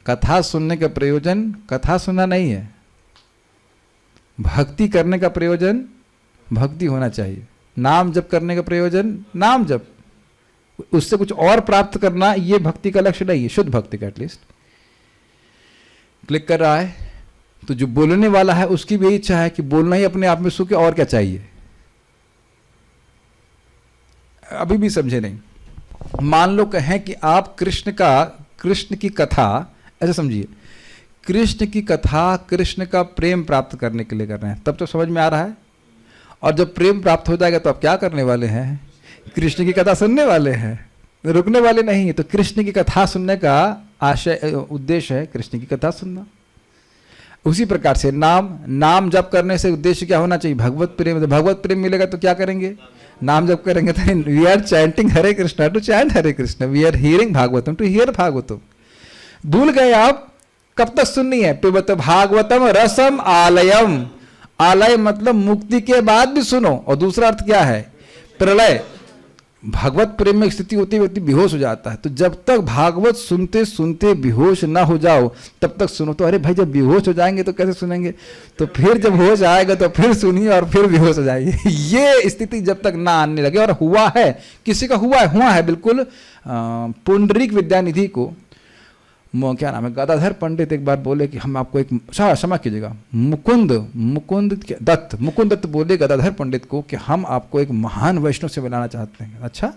कथा सुनने का प्रयोजन कथा सुनना नहीं है। भक्ति करने का प्रयोजन भक्ति होना चाहिए। नाम जप करने का प्रयोजन नाम जप। उससे कुछ और प्राप्त करना, ये भक्ति का लक्ष्य नहीं है, शुद्ध भक्ति का। एटलीस्ट क्लिक कर रहा है? तो जो बोलने वाला है उसकी भी इच्छा है कि बोलना ही अपने आप में सुख है, और क्या चाहिए? अभी भी समझे नहीं। मान लो कहें कि आप कृष्ण की कथा, ऐसे समझिए, कृष्ण की कथा कृष्ण का प्रेम प्राप्त करने के लिए कर रहे हैं, तब तो समझ में आ रहा है। और जब प्रेम प्राप्त हो जाएगा तो आप क्या करने वाले हैं? कृष्ण की कथा सुनने वाले हैं, रुकने वाले नहीं। तो कृष्ण की कथा सुनने का आशय उद्देश्य है कृष्ण की कथा सुनना। उसी प्रकार से नाम जप करने से उद्देश्य क्या होना चाहिए? भगवत प्रेम। तो भगवत प्रेम मिलेगा तो क्या करेंगे? नाम जप करेंगे। तो we are chanting Hare Krishna to chant Hare Krishna, we are hearing Bhagavatam to hear Bhagavatam. भूल गए आप कब तक सुननी है? पिबत भागवतम रसम आलयम। आलय मतलब मुक्ति के बाद भी सुनो। और दूसरा अर्थ क्या है? प्रलय। भागवत प्रेम में स्थिति होती है व्यक्ति बेहोश हो जाता है। तो जब तक भागवत सुनते सुनते बेहोश ना हो जाओ तब तक सुनो। तो अरे भाई जब बेहोश हो जाएंगे तो कैसे सुनेंगे? तो फिर जब होश आएगा तो फिर सुनिए और फिर बेहोश हो जाएगी। ये स्थिति जब तक ना आने लगे। और हुआ है, किसी का हुआ है बिल्कुल। पुंडरीक विद्यानिधि को क्या नाम है, गदाधर पंडित एक बार बोले कि हम आपको एक, क्षमा कीजिएगा, मुकुंद दत्त बोले गदाधर पंडित को कि हम आपको एक महान वैष्णव से मिलाना चाहते हैं। अच्छा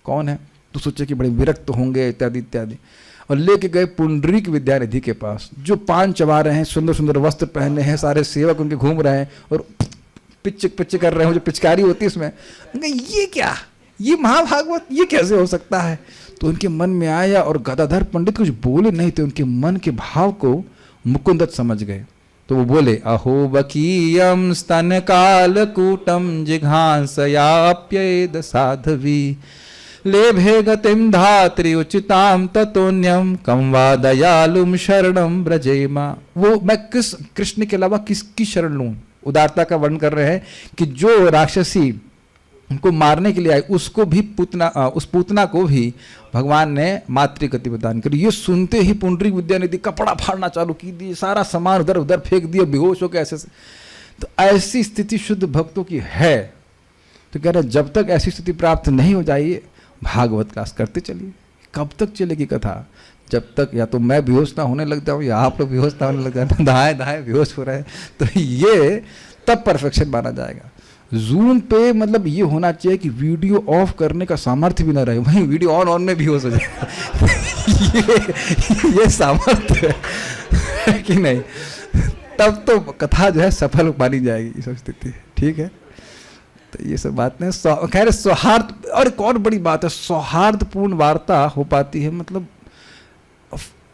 कौन है? तो सोचे कि बड़े विरक्त होंगे इत्यादि इत्यादि, और लेके गए पुंडरीक विद्यानिधि के पास, जो पान चबा रहे हैं, सुंदर सुंदर वस्त्र पहने हैं, सारे सेवक उनके घूम रहे हैं और पिच कर रहे हैं, जो पिचकारी होती है उसमें। ये क्या, ये महाभागवत, ये कैसे हो सकता है? तो उनके मन में आया और गदाधर पंडित कुछ बोले नहीं थे। उनके मन के भाव को मुकुंदत समझ गए। तो वो बोले, अहो बकीयम स्तन काल कूटम जिघांसयाप्येद साधवी लेभे गतिम धात्री उचिताम ततोन्यम कम वा दयालुम शरणम ब्रजेमा। वो मैं कृष्ण के अलावा किसकी शरण लूं? उदारता का वर्णन कर रहे हैं कि जो राक्षसी उनको मारने के लिए आई उसको भी उस पूतना को भी भगवान ने मातृगति प्रदान करी। ये सुनते ही पुंडरीक विद्यानिधि कपड़ा फाड़ना चालू की दिए, सारा सामान उधर उधर फेंक दिया, बेहोश होकर ऐसे। तो ऐसी स्थिति शुद्ध भक्तों की है। तो कह रहे जब तक ऐसी स्थिति प्राप्त नहीं हो जाइए भागवत क्लास करते चलिए। कब तक चलेगी कथा? जब तक या तो मैं बेहोश ना होने लग जाऊँ या आप लोग बेहोश ना होने लग जाते, दाएं दाएं बेहोश हो रहे हैं। तो ये तब परफेक्शन माना जाएगा। जूम पे मतलब ये होना चाहिए कि वीडियो ऑफ करने का सामर्थ्य भी ना रहे, वहीं वीडियो ऑन में भी हो जाएगा। ये सामर्थ्य है कि नहीं? तब तो कथा जो है सफल मानी जाएगी। ये सब स्थिति ठीक है। तो ये सब बातें खैर सौहार्द, और एक और बड़ी बात है, सौहार्दपूर्ण वार्ता हो पाती है। मतलब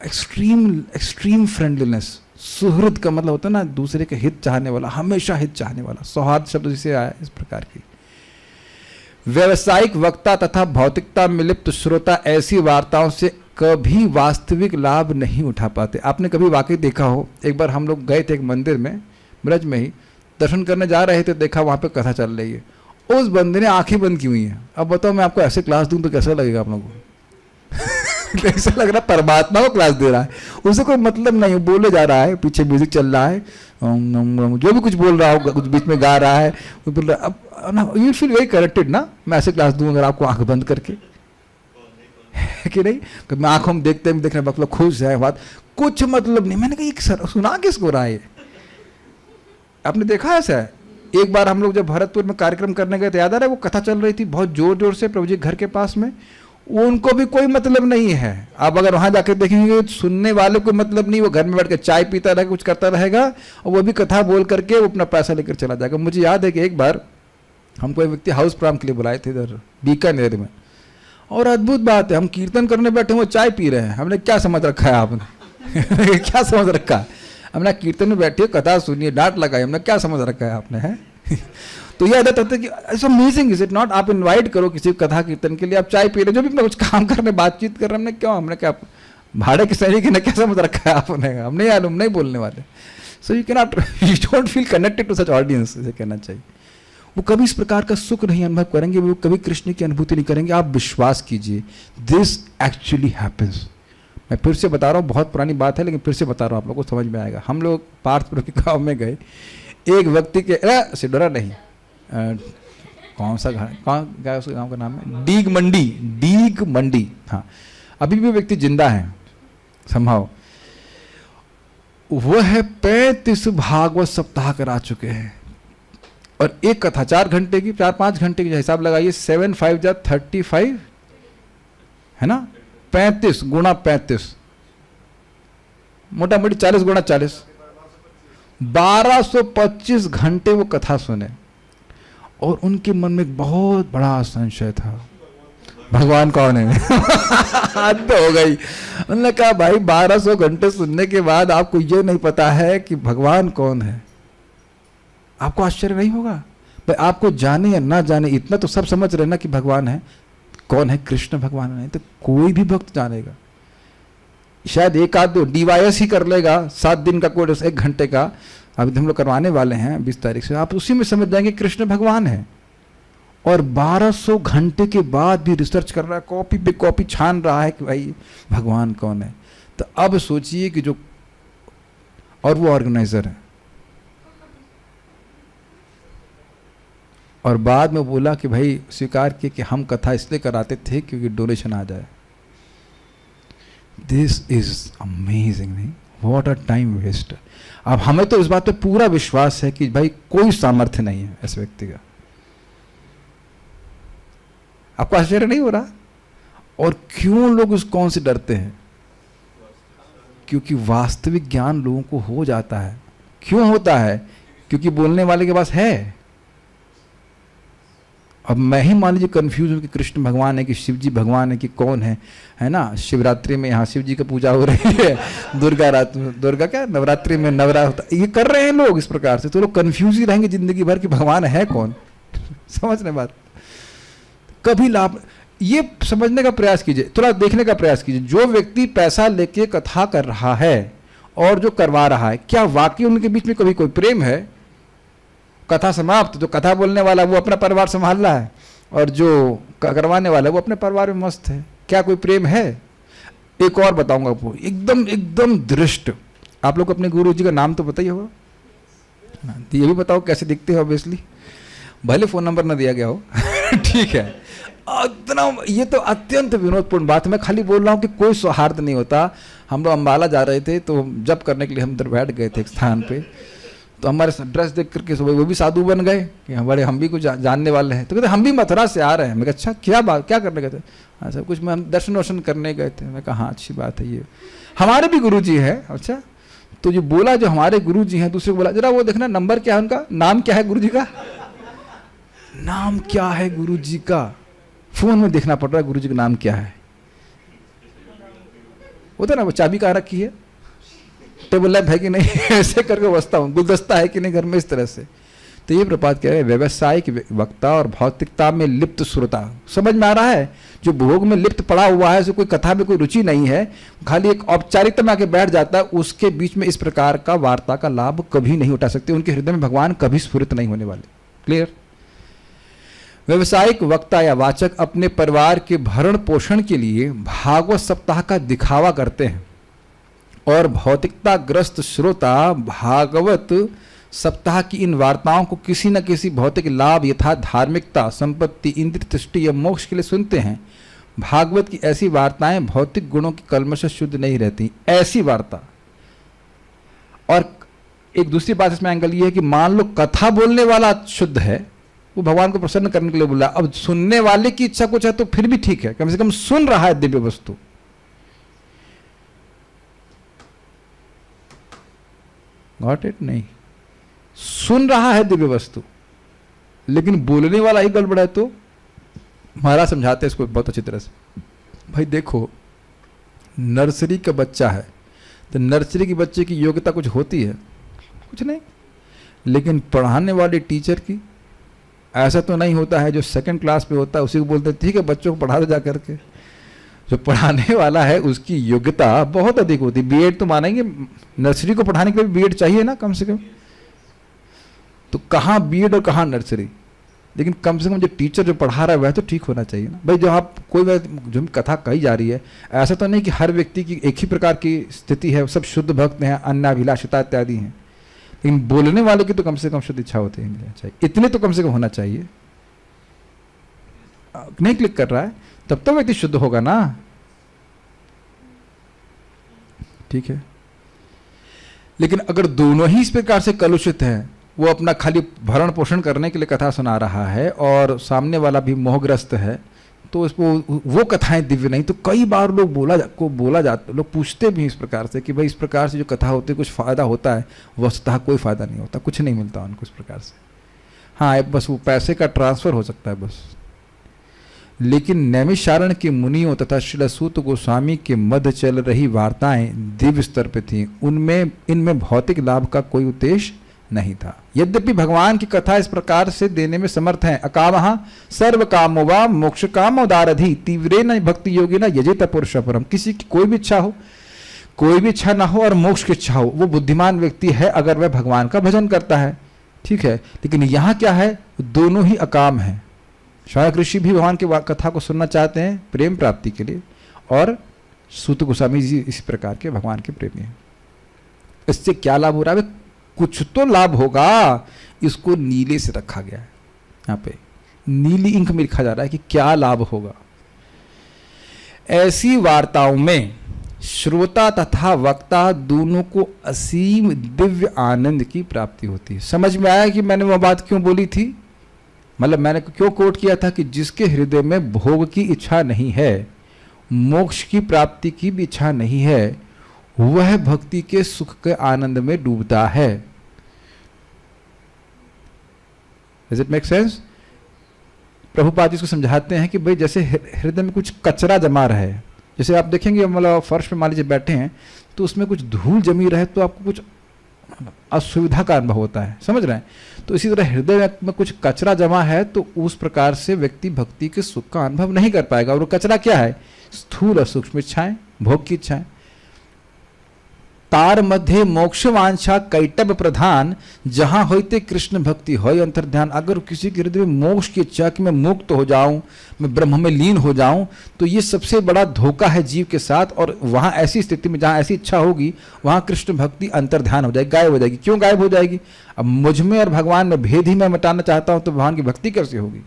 एक्सट्रीम फ्रेंडलीनेस। सुहृद का मतलब होता है ना दूसरे के हित चाहने वाला, हमेशा हित चाहने वाला। सौहार्द शब्द जिसे आया इस प्रकार की। व्यावसायिक वक्ता तथा भौतिकता में लिप्त श्रोता ऐसी वार्ताओं से कभी वास्तविक लाभ नहीं उठा पाते। आपने कभी वाकई देखा हो, एक बार हम लोग गए थे एक मंदिर में, ब्रज में ही दर्शन करने जा रहे थे, देखा वहाँ पे कथा चल रही है। उस बंदे ने आंखें बंद की हुई हैं। अब बताओ मैं आपको ऐसे क्लास दूं तो कैसा लगेगा आप लोगों को? ऐसा लग रहा है परमात्मा को क्लास दे रहा है, उसे कोई मतलब नहीं, बोले जा रहा है, पीछे म्यूजिक चल रहा है, जो भी कुछ बोल रहा हो, कुछ बीच में गा रहा है, बोल रहा है। अब यू फील वेरी कनेक्टेड ना, मैं ऐसे क्लास दूं अगर आपको आंख बंद करके, कि नहीं? मैं आंखों में देखते मतलब खुश है, बात कुछ मतलब नहीं। मैंने कहा सुना किसको रहा है? आपने देखा ऐसा है? एक बार हम लोग जब भरतपुर में कार्यक्रम करने गए थे, याद आ रहा है, वो कथा चल रही थी बहुत जोर जोर से प्रभु जी घर के पास में। उनको भी कोई मतलब नहीं है। आप अगर वहां जाकर देखेंगे सुनने वाले को मतलब नहीं, वो घर में बैठ कर चाय पीता रहेगा, कुछ करता रहेगा, और वो भी कथा बोल करके वो अपना पैसा लेकर चला जाएगा। मुझे याद है कि एक बार हमको एक व्यक्ति हाउस प्रोग्राम के लिए बुलाए थे इधर बीकानेर में, और अद्भुत बात है, हम कीर्तन करने बैठे, वो चाय पी रहे हैं। हमने क्या समझ रखा है आपने? क्या समझ रखा है? हमने कीर्तन में बैठे कथा सुनिए, डांट लगाई, हमने क्या समझ रखा है आपने? है तो ये आदत होता है कि it's amazing is it not? आप इनवाइट करो किसी कथा कीर्तन के लिए, आप चाय पी रहे, जो भी कुछ काम कर रहे, बातचीत कर रहे, हमने क्यों, हमने क्या भाड़े के सैनिक ने क्या समझ रखा है आपने? हमने यार हम नहीं बोलने वाले। So you cannot, you don't feel connected to such audience, इसे कहना चाहिए। वो कभी इस प्रकार का सुख नहीं अनुभव करेंगे, वो कभी कृष्ण की अनुभूति नहीं करेंगे। आप विश्वास कीजिए, दिस एक्चुअली हैपेंस। मैं फिर से बता रहा हूँ, बहुत पुरानी बात है लेकिन फिर से बता रहा हूँ, आप लोगों को समझ में आएगा। हम लोग पार्थपुर के गाँव में गए, एक व्यक्ति के सिडोरा नहीं, कौन सा घर, कौन क्या उस गाँव का नाम है? डीग मंडी। हाँ, अभी भी व्यक्ति जिंदा है संभव। वह 35 भागवत सप्ताह करा चुके हैं, और एक कथा 4 घंटे की, 4-5 घंटे की हिसाब लगाइए, 7 5 जा 35 है ना, 35 गुणा 35, मोटा मोटी 40 गुणा 40, 1225 घंटे वो कथा सुने। और उनके मन में एक बहुत बड़ा संशय था, भगवान कौन है? हद हो गई। उन्होंने कहा भाई 1200 घंटे सुनने के बाद आपको ये नहीं पता है कि भगवान कौन है? आपको आश्चर्य नहीं होगा? भाई आपको जाने या ना जाने, इतना तो सब समझ रहे ना कि भगवान है। कौन है? कृष्ण भगवान है। तो कोई भी भक्त जानेगा। शायद एक आध दो DYS ही कर लेगा, 7 दिन का कोर्स 1 घंटे का, अभी हम लोग करवाने वाले हैं 20 तारीख से, आप उसी में समझ जाएंगे कृष्ण भगवान है। और 1200 घंटे के बाद भी रिसर्च कर रहा है, कॉपी पे कॉपी छान रहा है कि भाई भगवान कौन है। तो अब सोचिए कि जो, और वो ऑर्गेनाइजर है, और बाद में बोला कि भाई स्वीकार किए कि हम कथा इसलिए कराते थे क्योंकि डोनेशन आ जाए। दिस इज अमेजिंग, नहीं? What a time waste. अब हमें तो इस बात पे पूरा विश्वास है कि भाई कोई सामर्थ्य नहीं है ऐसे व्यक्ति का। आपको आश्चर्य नहीं हो रहा? और क्यों लोग उस कौन से डरते हैं? क्योंकि वास्तविक ज्ञान लोगों को हो जाता है। क्यों होता है? क्योंकि बोलने वाले के पास है। अब मैं ही मान लीजिए कंफ्यूज हूँ कि कृष्ण भगवान है कि शिव जी भगवान है कि कौन है ना? शिवरात्रि में यहाँ शिव जी की पूजा हो रही है, दुर्गा क्या नवरात्रि में नवरा होता, ये कर रहे हैं लोग इस प्रकार से, तो लोग कंफ्यूज ही रहेंगे जिंदगी भर कि भगवान है कौन। समझ रहे बात? कभी लाभ, ये समझने का प्रयास कीजिए, थोड़ा देखने का प्रयास कीजिए। जो व्यक्ति पैसा लेके कथा कर रहा है और जो करवा रहा है, क्या वाकई उनके बीच में कभी कोई प्रेम है? कथा समाप्त, जो कथा बोलने वाला वो अपना परिवार संभाल रहा है और जो करवाने वाला है वो अपने परिवार में मस्त है। क्या कोई प्रेम है? एक और बताऊंगा आपको, एकदम एकदम दृष्ट। आप लोग अपने गुरु जी का नाम तो पता ही होगा, ये भी बताओ कैसे दिखते हो। ऑब्वियसली भले फोन नंबर ना दिया गया हो ठीक है। इतना, ये तो अत्यंत विनोदपूर्ण बात है। मैं खाली बोल रहा हूँ कि कोई सौहार्द नहीं होता। हम लोग अम्बाला जा रहे थे तो जब करने के लिए हम इधर बैठ गए थे एक स्थान पे, तो हमारे ड्रेस देख करके वो भी साधु बन गए कि हमारे हम भी कुछ जानने वाले हैं। तो कहते हम भी मथुरा से आ रहे हैं। मैं कहा अच्छा क्या बात, क्या करने गए थे? हाँ सब कुछ, हम दर्शन वर्शन करने गए थे। मैं कहा हाँ अच्छी बात है, ये हमारे भी गुरु जी है। अच्छा, तो जो बोला जो हमारे गुरु जी हैं, दूसरे को बोला जरा वो देखना नंबर क्या है उनका, नाम क्या है गुरु जी का, नाम क्या है गुरु जी का। फोन में देखना पड़ रहा है गुरु जी का नाम क्या है। वो तो ना वो चाबी कहाँ रखी है, टेबल लैंप है कि नहीं, ऐसे करके बसता हूँ, गुलदस्ता है कि नहीं घर में, इस तरह से। तो ये प्रपात कह रहे हैं व्यवसायिक वक्ता और भौतिकता में लिप्त श्रोता। समझ में आ रहा है? जो भोग में लिप्त पड़ा हुआ है, उसे कोई कथा में कोई रुचि नहीं है, खाली एक औपचारिकता में आके बैठ जाता है, उसके बीच में इस प्रकार का वार्ता का लाभ कभी नहीं उठा सकते। उनके हृदय में भगवान कभी स्फुरित नहीं होने वाले। क्लियर? व्यवसायिक वक्ता या वाचक अपने परिवार के भरण पोषण के लिए भागवत सप्ताह का दिखावा करते हैं और भौतिकता ग्रस्त श्रोता भागवत सप्ताह की इन वार्ताओं को किसी न किसी भौतिक लाभ यथा धार्मिकता, संपत्ति, इंद्रिय तुष्टि या मोक्ष के लिए सुनते हैं। भागवत की ऐसी वार्ताएं भौतिक गुणों की कलमश से शुद्ध नहीं रहती। ऐसी वार्ता। और एक दूसरी बात इसमें एंगल ये है कि मान लो कथा बोलने वाला शुद्ध है, वो भगवान को प्रसन्न करने के लिए बोला, अब सुनने वाले की इच्छा कुछ है तो फिर भी ठीक है, कम से कम सुन रहा है दिव्य वस्तु। Got it? नहीं, सुन रहा है दिव्य वस्तु, लेकिन बोलने वाला ही गड़बड़ है। तो महाराज समझाते हैं इसको बहुत अच्छी तरह से। भाई देखो, नर्सरी का बच्चा है तो नर्सरी के बच्चे की योग्यता कुछ होती है? कुछ नहीं। लेकिन पढ़ाने वाले टीचर की ऐसा तो नहीं होता है। जो सेकंड क्लास पे होता है उसी को बोलते हैं ठीक है बच्चों को पढ़ा दो जा करके। जो पढ़ाने वाला है उसकी योग्यता बहुत अधिक होती है। बीएड तो मानेंगे, नर्सरी को पढ़ाने के लिए बीएड चाहिए ना कम से कम। तो कहाँ बीएड और कहाँ नर्सरी? लेकिन कम से कम जो टीचर जो पढ़ा रहा है वह तो ठीक होना चाहिए ना भाई। जो आप कोई जो कथा कही जा रही है, ऐसा तो नहीं कि हर व्यक्ति की एक ही प्रकार की स्थिति है, सब शुद्ध भक्त हैं, अन्नाभिलाषिता इत्यादि हैं। लेकिन बोलने वाले की तो कम से कम शुद्ध इच्छा होती है, चाहिए इतने तो कम से कम होना चाहिए। नहीं क्लिक कर रहा है तब तो व्यक्ति शुद्ध होगा ना। ठीक है। लेकिन अगर दोनों ही इस प्रकार से कलुषित हैं, वो अपना खाली भरण पोषण करने के लिए कथा सुना रहा है और सामने वाला भी मोहग्रस्त है, तो उसको वो कथाएं दिव्य नहीं। तो कई बार लोग बोला जाता, लोग पूछते भी इस प्रकार से कि भाई इस प्रकार से जो कथा होती है कुछ फ़ायदा होता है? वस्तुतः कोई फ़ायदा नहीं होता, कुछ नहीं मिलता उनको इस प्रकार से। हाँ, बस वो पैसे का ट्रांसफ़र हो सकता है बस। लेकिन नैमिषारण्य के मुनियों तथा श्रील सूत गोस्वामी के मध्य चल रही वार्ताएं दिव्य स्तर पर थीं। उनमें इनमें भौतिक लाभ का कोई उद्देश्य नहीं था। यद्यपि भगवान की कथा इस प्रकार से देने में समर्थ है। अकामः सर्व कामो वा मोक्ष काम उदारधि तीव्रेन भक्ति योगी न यजेत पुरुष परम। किसी की कोई भी इच्छा हो, कोई भी इच्छा ना हो और मोक्ष की इच्छा हो, वो बुद्धिमान व्यक्ति है अगर वह भगवान का भजन करता है, ठीक है। लेकिन यहाँ क्या है, दोनों ही अकाम है। शौनक ऋषि भी भगवान की कथा को सुनना चाहते हैं प्रेम प्राप्ति के लिए, और सूत गोस्वामी जी इसी प्रकार के भगवान के प्रेमी हैं। इससे क्या लाभ हो रहा है? कुछ तो लाभ होगा, इसको नीले से रखा गया है, यहाँ पे नीली इंक में लिखा जा रहा है कि क्या लाभ होगा। ऐसी वार्ताओं में श्रोता तथा वक्ता दोनों को असीम दिव्य आनंद की प्राप्ति होती है। समझ में आया कि मैंने वह बात क्यों बोली थी? मतलब मैंने क्यों कोट किया था कि जिसके हृदय में भोग की इच्छा नहीं है, मोक्ष की प्राप्ति की भी इच्छा नहीं है, वह भक्ति के सुख के आनंद में डूबता है। Does it make sense? Prabhupada इसको समझाते हैं कि भाई जैसे हृदय में कुछ कचरा जमा रहे, जैसे आप देखेंगे मतलब फर्श पे मान लीजिए बैठे हैं तो उसमें कुछ धूल जमी रहे तो आपको कुछ असुविधा का अनुभव होता है, समझ रहे हैं? तो इसी तरह हृदय में कुछ कचरा जमा है तो उस प्रकार से व्यक्ति भक्ति के सुख का अनुभव नहीं कर पाएगा। और वो कचरा क्या है? स्थूल और सूक्ष्म इच्छाएं, भोग की इच्छाएं। तार मध्य मोक्ष वांछा कैटब प्रधान, जहां होते कृष्ण भक्ति होय अंतर्ध्यान। अगर किसी के हृदय में मोक्ष की इच्छा कि मैं मुक्त हो जाऊं, मैं ब्रह्म में लीन हो जाऊं, तो ये सबसे बड़ा धोखा है जीव के साथ। और वहां ऐसी स्थिति में जहां ऐसी इच्छा होगी वहां कृष्ण भक्ति अंतर्ध्यान हो जाएगी, गायब हो जाएगी। क्यों गायब हो जाएगी? अब मुझ में और भगवान में भेद ही मैं मिटाना चाहता हूं तो भगवान की भक्ति कैसे होगी?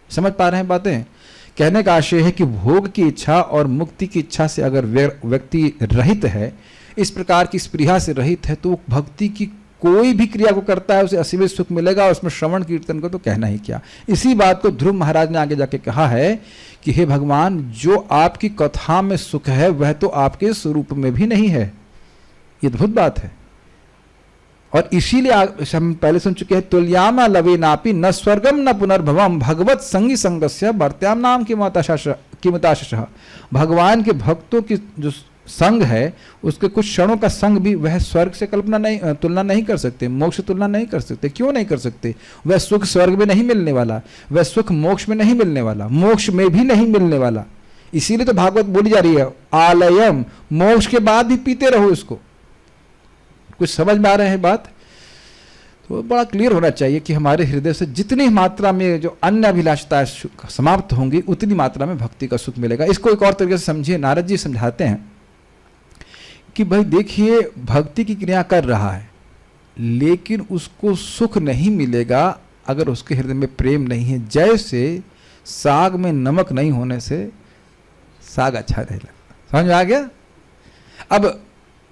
समझ पा रहे हैं बातें? कहने का आशय है कि भोग की इच्छा और मुक्ति की इच्छा से अगर व्यक्ति रहित है, इस प्रकार की स्पृहा से रहित है, तो भक्ति की कोई भी क्रिया को करता है उसे असीमित सुख मिलेगा, और उसमें श्रवण कीर्तन को तो कहना ही क्या। इसी बात को ध्रुव महाराज ने आगे जाके कहा है कि हे भगवान, जो आपकी कथा में सुख है वह तो आपके स्वरूप में भी नहीं है। ये अद्भुत बात है। और इसीलिए हम पहले सुन चुके हैं, तुल्यामा लवे नापी न स्वर्गम न पुनर्भवम भगवत संगी संगस्य भर्त्याम नाम किमताशः। भगवान के भक्तों की जो संग है, उसके कुछ क्षणों का संग भी वह स्वर्ग से तुलना नहीं कर सकते, मोक्ष से तुलना नहीं कर सकते। क्यों नहीं कर सकते? वह सुख स्वर्ग में नहीं मिलने वाला, वह सुख मोक्ष में नहीं मिलने वाला, मोक्ष में भी नहीं मिलने वाला। इसीलिए तो भागवत बोली जा रही है, आलयम, मोक्ष के बाद भी पीते रहो इसको। कुछ समझ में आ रहे हैं बात? तो बड़ा क्लियर होना चाहिए कि हमारे हृदय से जितनी मात्रा में जो अन्य अभिलाषताएं समाप्त होंगी उतनी मात्रा में भक्ति का सुख मिलेगा। इसको एक और तरीके से समझिए, नारद जी समझाते हैं कि भाई देखिए, भक्ति की क्रिया कर रहा है लेकिन उसको सुख नहीं मिलेगा अगर उसके हृदय में प्रेम नहीं है। जैसे साग में नमक नहीं होने से साग अच्छा नहीं लगता। समझ में आ गया? अब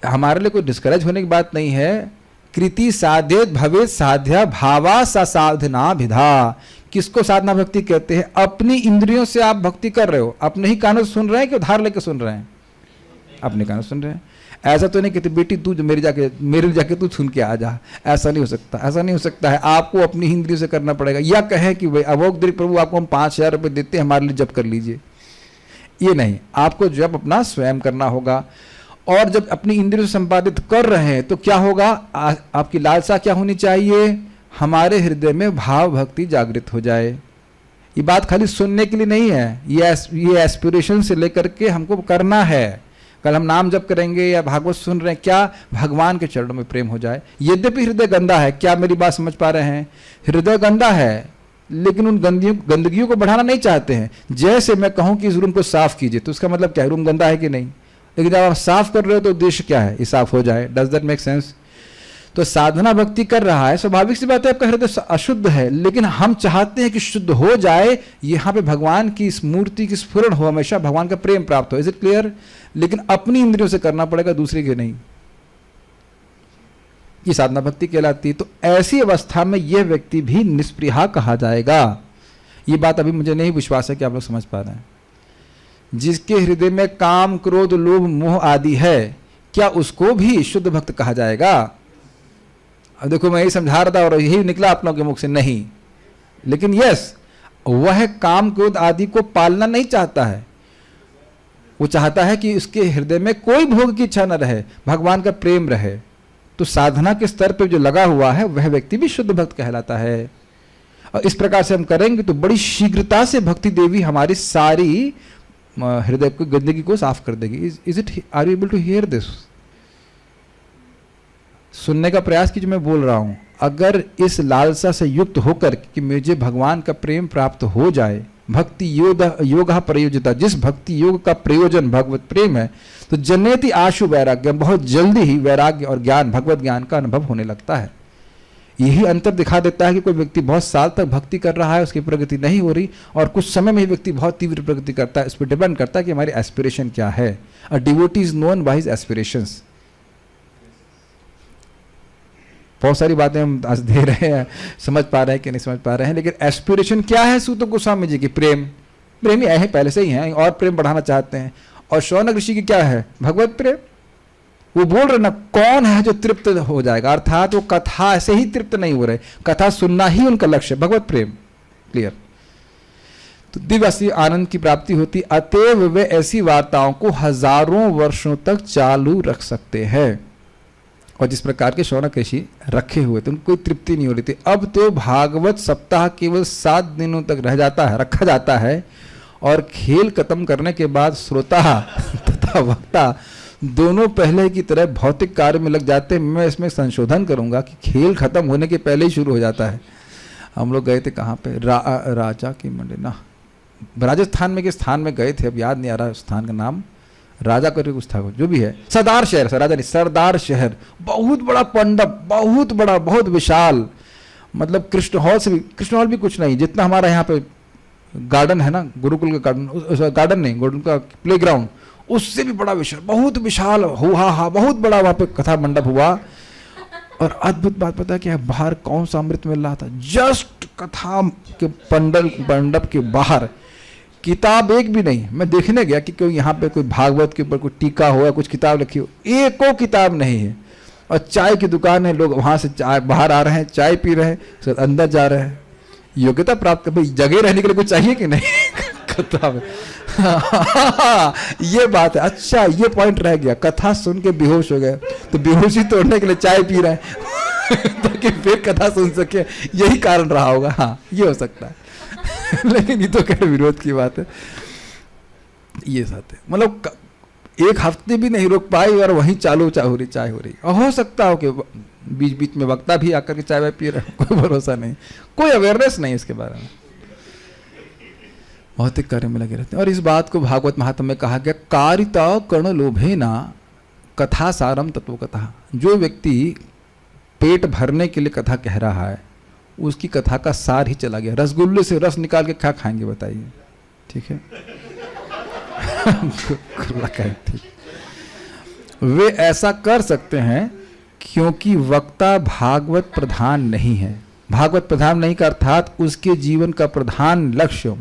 हमारे लिए कोई डिस्करेज होने की बात नहीं है। कृति साधेत भवेत साध्या भावा सा साधना विधा। किसको साधना भक्ति कहते हैं? अपनी इंद्रियों से आप भक्ति कर रहे हो, अपने ही कानों से सुन रहे हैं कि उधार लेके सुन रहे हैं? अपने कानों सुन रहे हैं। ऐसा तो नहीं कहते बेटी तू जो मेरे जाके तू सुन के आ जा, ऐसा नहीं हो सकता। ऐसा नहीं हो सकता है, आपको अपनी इंद्रियों से करना पड़ेगा। या कहें कि भाई अवोक दृक प्रभु आपको हम 5,000 रुपये देते हैं, हमारे लिए जप कर लीजिए, ये नहीं। आपको जप अपना स्वयं करना होगा। और जब अपनी इंद्रियों से संपादित कर रहे हैं तो क्या होगा? आपकी लालसा क्या होनी चाहिए? हमारे हृदय में भाव भक्ति जागृत हो जाए। ये बात खाली सुनने के लिए नहीं है, ये एस्पिरेशन से लेकर के हमको करना है। कल हम नाम जप करेंगे या भागवत सुन रहे हैं, क्या भगवान के चरणों में प्रेम हो जाए। यद्यपि हृदय गंदा है, क्या मेरी बात समझ पा रहे हैं? हृदय गंदा है लेकिन उन गंदगियों को बढ़ाना नहीं चाहते हैं। जैसे मैं कहूं कि इस रूम को साफ कीजिए तो उसका मतलब क्या है? रूम गंदा है कि नहीं? लेकिन जब आप साफ कर रहे हो तो उद्देश्य क्या है? ये साफ हो जाए। Does that make sense? तो साधना भक्ति कर रहा है, स्वाभाविक सी बात है आपका हृदय अशुद्ध है, लेकिन हम चाहते हैं कि शुद्ध हो जाए। यहाँ पे भगवान की इस मूर्ति की स्फुरण हो, हमेशा भगवान का प्रेम प्राप्त हो। Is it clear? लेकिन अपनी इंद्रियों से करना पड़ेगा, दूसरे के नहीं। ये साधना भक्ति कहलाती है। तो ऐसी अवस्था में यह व्यक्ति भी निष्प्रिया कहा जाएगा। ये बात अभी मुझे नहीं विश्वास है कि आप लोग समझ पा रहे हैं। जिसके हृदय में काम क्रोध लोभ मोह आदि है, क्या उसको भी शुद्ध भक्त कहा जाएगा? अब देखो, मैं यही समझा रहा था और यही निकला आप लोगों के मुख से, नहीं। लेकिन यस, वह काम क्रोध आदि को पालना नहीं चाहता है। वो चाहता है कि उसके हृदय में कोई भोग की इच्छा न रहे, भगवान का प्रेम रहे। तो साधना के स्तर पर जो लगा हुआ है वह व्यक्ति भी शुद्ध भक्त कहलाता है। और इस प्रकार से हम करेंगे तो बड़ी शीघ्रता से भक्ति देवी हमारी सारी हृदय की गंदगी को साफ कर देगी। Is it, are you able to hear this? सुनने का प्रयास कीजिए, मैं बोल रहा हूँ। अगर इस लालसा से युक्त होकर कि मुझे भगवान का प्रेम प्राप्त हो जाए, भक्ति योग प्रयोजिता, जिस भक्ति योग का प्रयोजन भगवत प्रेम है, तो जनेति आशु वैराग्य, बहुत जल्दी ही वैराग्य और ज्ञान, भगवत ज्ञान का अनुभव होने लगता है। यही अंतर दिखा देता है कि कोई व्यक्ति बहुत साल तक भक्ति कर रहा है, उसकी प्रगति नहीं हो रही, और कुछ समय में ही व्यक्ति बहुत तीव्र प्रगति करता है। इस पर डिपेंड करता है कि हमारी एस्पिरेशन क्या है। A devotee is known by his aspirations. बहुत सारी बातें हम आज दे रहे हैं, समझ पा रहे हैं कि नहीं समझ पा रहे हैं, लेकिन एस्पिरेशन क्या है सूत गोस्वामी जी की? प्रेम। प्रेमी है पहले से ही हैं और प्रेम बढ़ाना चाहते हैं। और शौनक ऋषि की क्या है? भगवत प्रेम। वो बोल रहे ना, कौन है जो तृप्त हो जाएगा, अर्थात वो कथा से ही तृप्त नहीं हो रहे, कथा सुनना ही उनका लक्ष्य है, भगवत प्रेम। क्लियर? तो दिव्य आनंद की प्राप्ति होती, अतएव वे ऐसी वार्ताओं को हजारों वर्षों तक चालू रख सकते हैं। और जिस प्रकार के शौनक ऋषि रखे हुए थे, उनको कोई तृप्ति नहीं हो रही थी। अब तो भागवत सप्ताह केवल 7 दिनों तक रह जाता है, रखा जाता है, और खेल खत्म करने के बाद श्रोता तथा वक्ता दोनों पहले की तरह भौतिक कार्य में लग जाते हैं। मैं इसमें संशोधन करूंगा कि खेल खत्म होने के पहले ही शुरू हो जाता है। हम लोग गए थे कहाँ पे, राजा की मंडी ना, राजस्थान में के स्थान में गए थे, अब याद नहीं आ रहा स्थान का नाम, राजा करके कुछ था, जो भी है, सरदार शहर, राजा नहीं, सरदार शहर, बहुत बड़ा मंडप, बहुत बड़ा, बहुत विशाल, मतलब कृष्ण हॉल से भी, कृष्ण हॉल भी कुछ नहीं, जितना हमारा यहाँ पे गार्डन है ना, गुरुकुल का गार्डन, गार्डन नहीं, गुरुकुल का प्लेग्राउंड, उससे भी बड़ा विशाल, बहुत विशाल हुआ, बहुत बड़ा वहाँ पे कथा मंडप हुआ। और अद्भुत बात पता है क्या है, बाहर कौन सा अमृत मिल रहा था? जस्ट कथा के मंडप के बाहर किताब एक भी नहीं। मैं देखने गया कि कोई यहाँ पे कोई भागवत के ऊपर कोई टीका हो या कुछ किताब रखी हो, एको किताब नहीं है। और चाय की दुकान है, लोग वहाँ से चाय बाहर आ रहे हैं, चाय पी रहे हैं, फिर अंदर जा रहे हैं। योग्यता प्राप्त कर, भाई जगह रहने के लिए कुछ चाहिए कि नहीं? कथा में ये बात है। अच्छा, ये पॉइंट रह गया, कथा सुन के बेहोश हो गए, तो बेहोशी तोड़ने के लिए चाय पी रहे हैं ताकि फिर कथा सुन सके, यही कारण रहा होगा। हाँ, ये हो सकता है लेकिन ये तो खैर विरोध की बात है। ये साथ है, मतलब एक हफ्ते भी नहीं रुक पाई और वहीं चालू चाय हो रही। और हो सकता हो कि बीच बीच में वक्ता भी आकर के चाय वाय पी रहे, कोई भरोसा नहीं, कोई अवेयरनेस नहीं इसके बारे में, भौतिक कार्य में लगे रहते हैं। और इस बात को भागवत महात्म्य में कहा गया, कारिता कर्ण लोभेना कथा सारम तत्व कथा। जो व्यक्ति पेट भरने के लिए कथा कह रहा है, उसकी कथा का सार ही चला गया। रसगुल्ले से रस निकाल के क्या खाएंगे बताइए? ठीक है वे ऐसा कर सकते हैं क्योंकि वक्ता भागवत प्रधान नहीं है। भागवत प्रधान नहीं का अर्थात उसके जीवन का प्रधान लक्ष्य,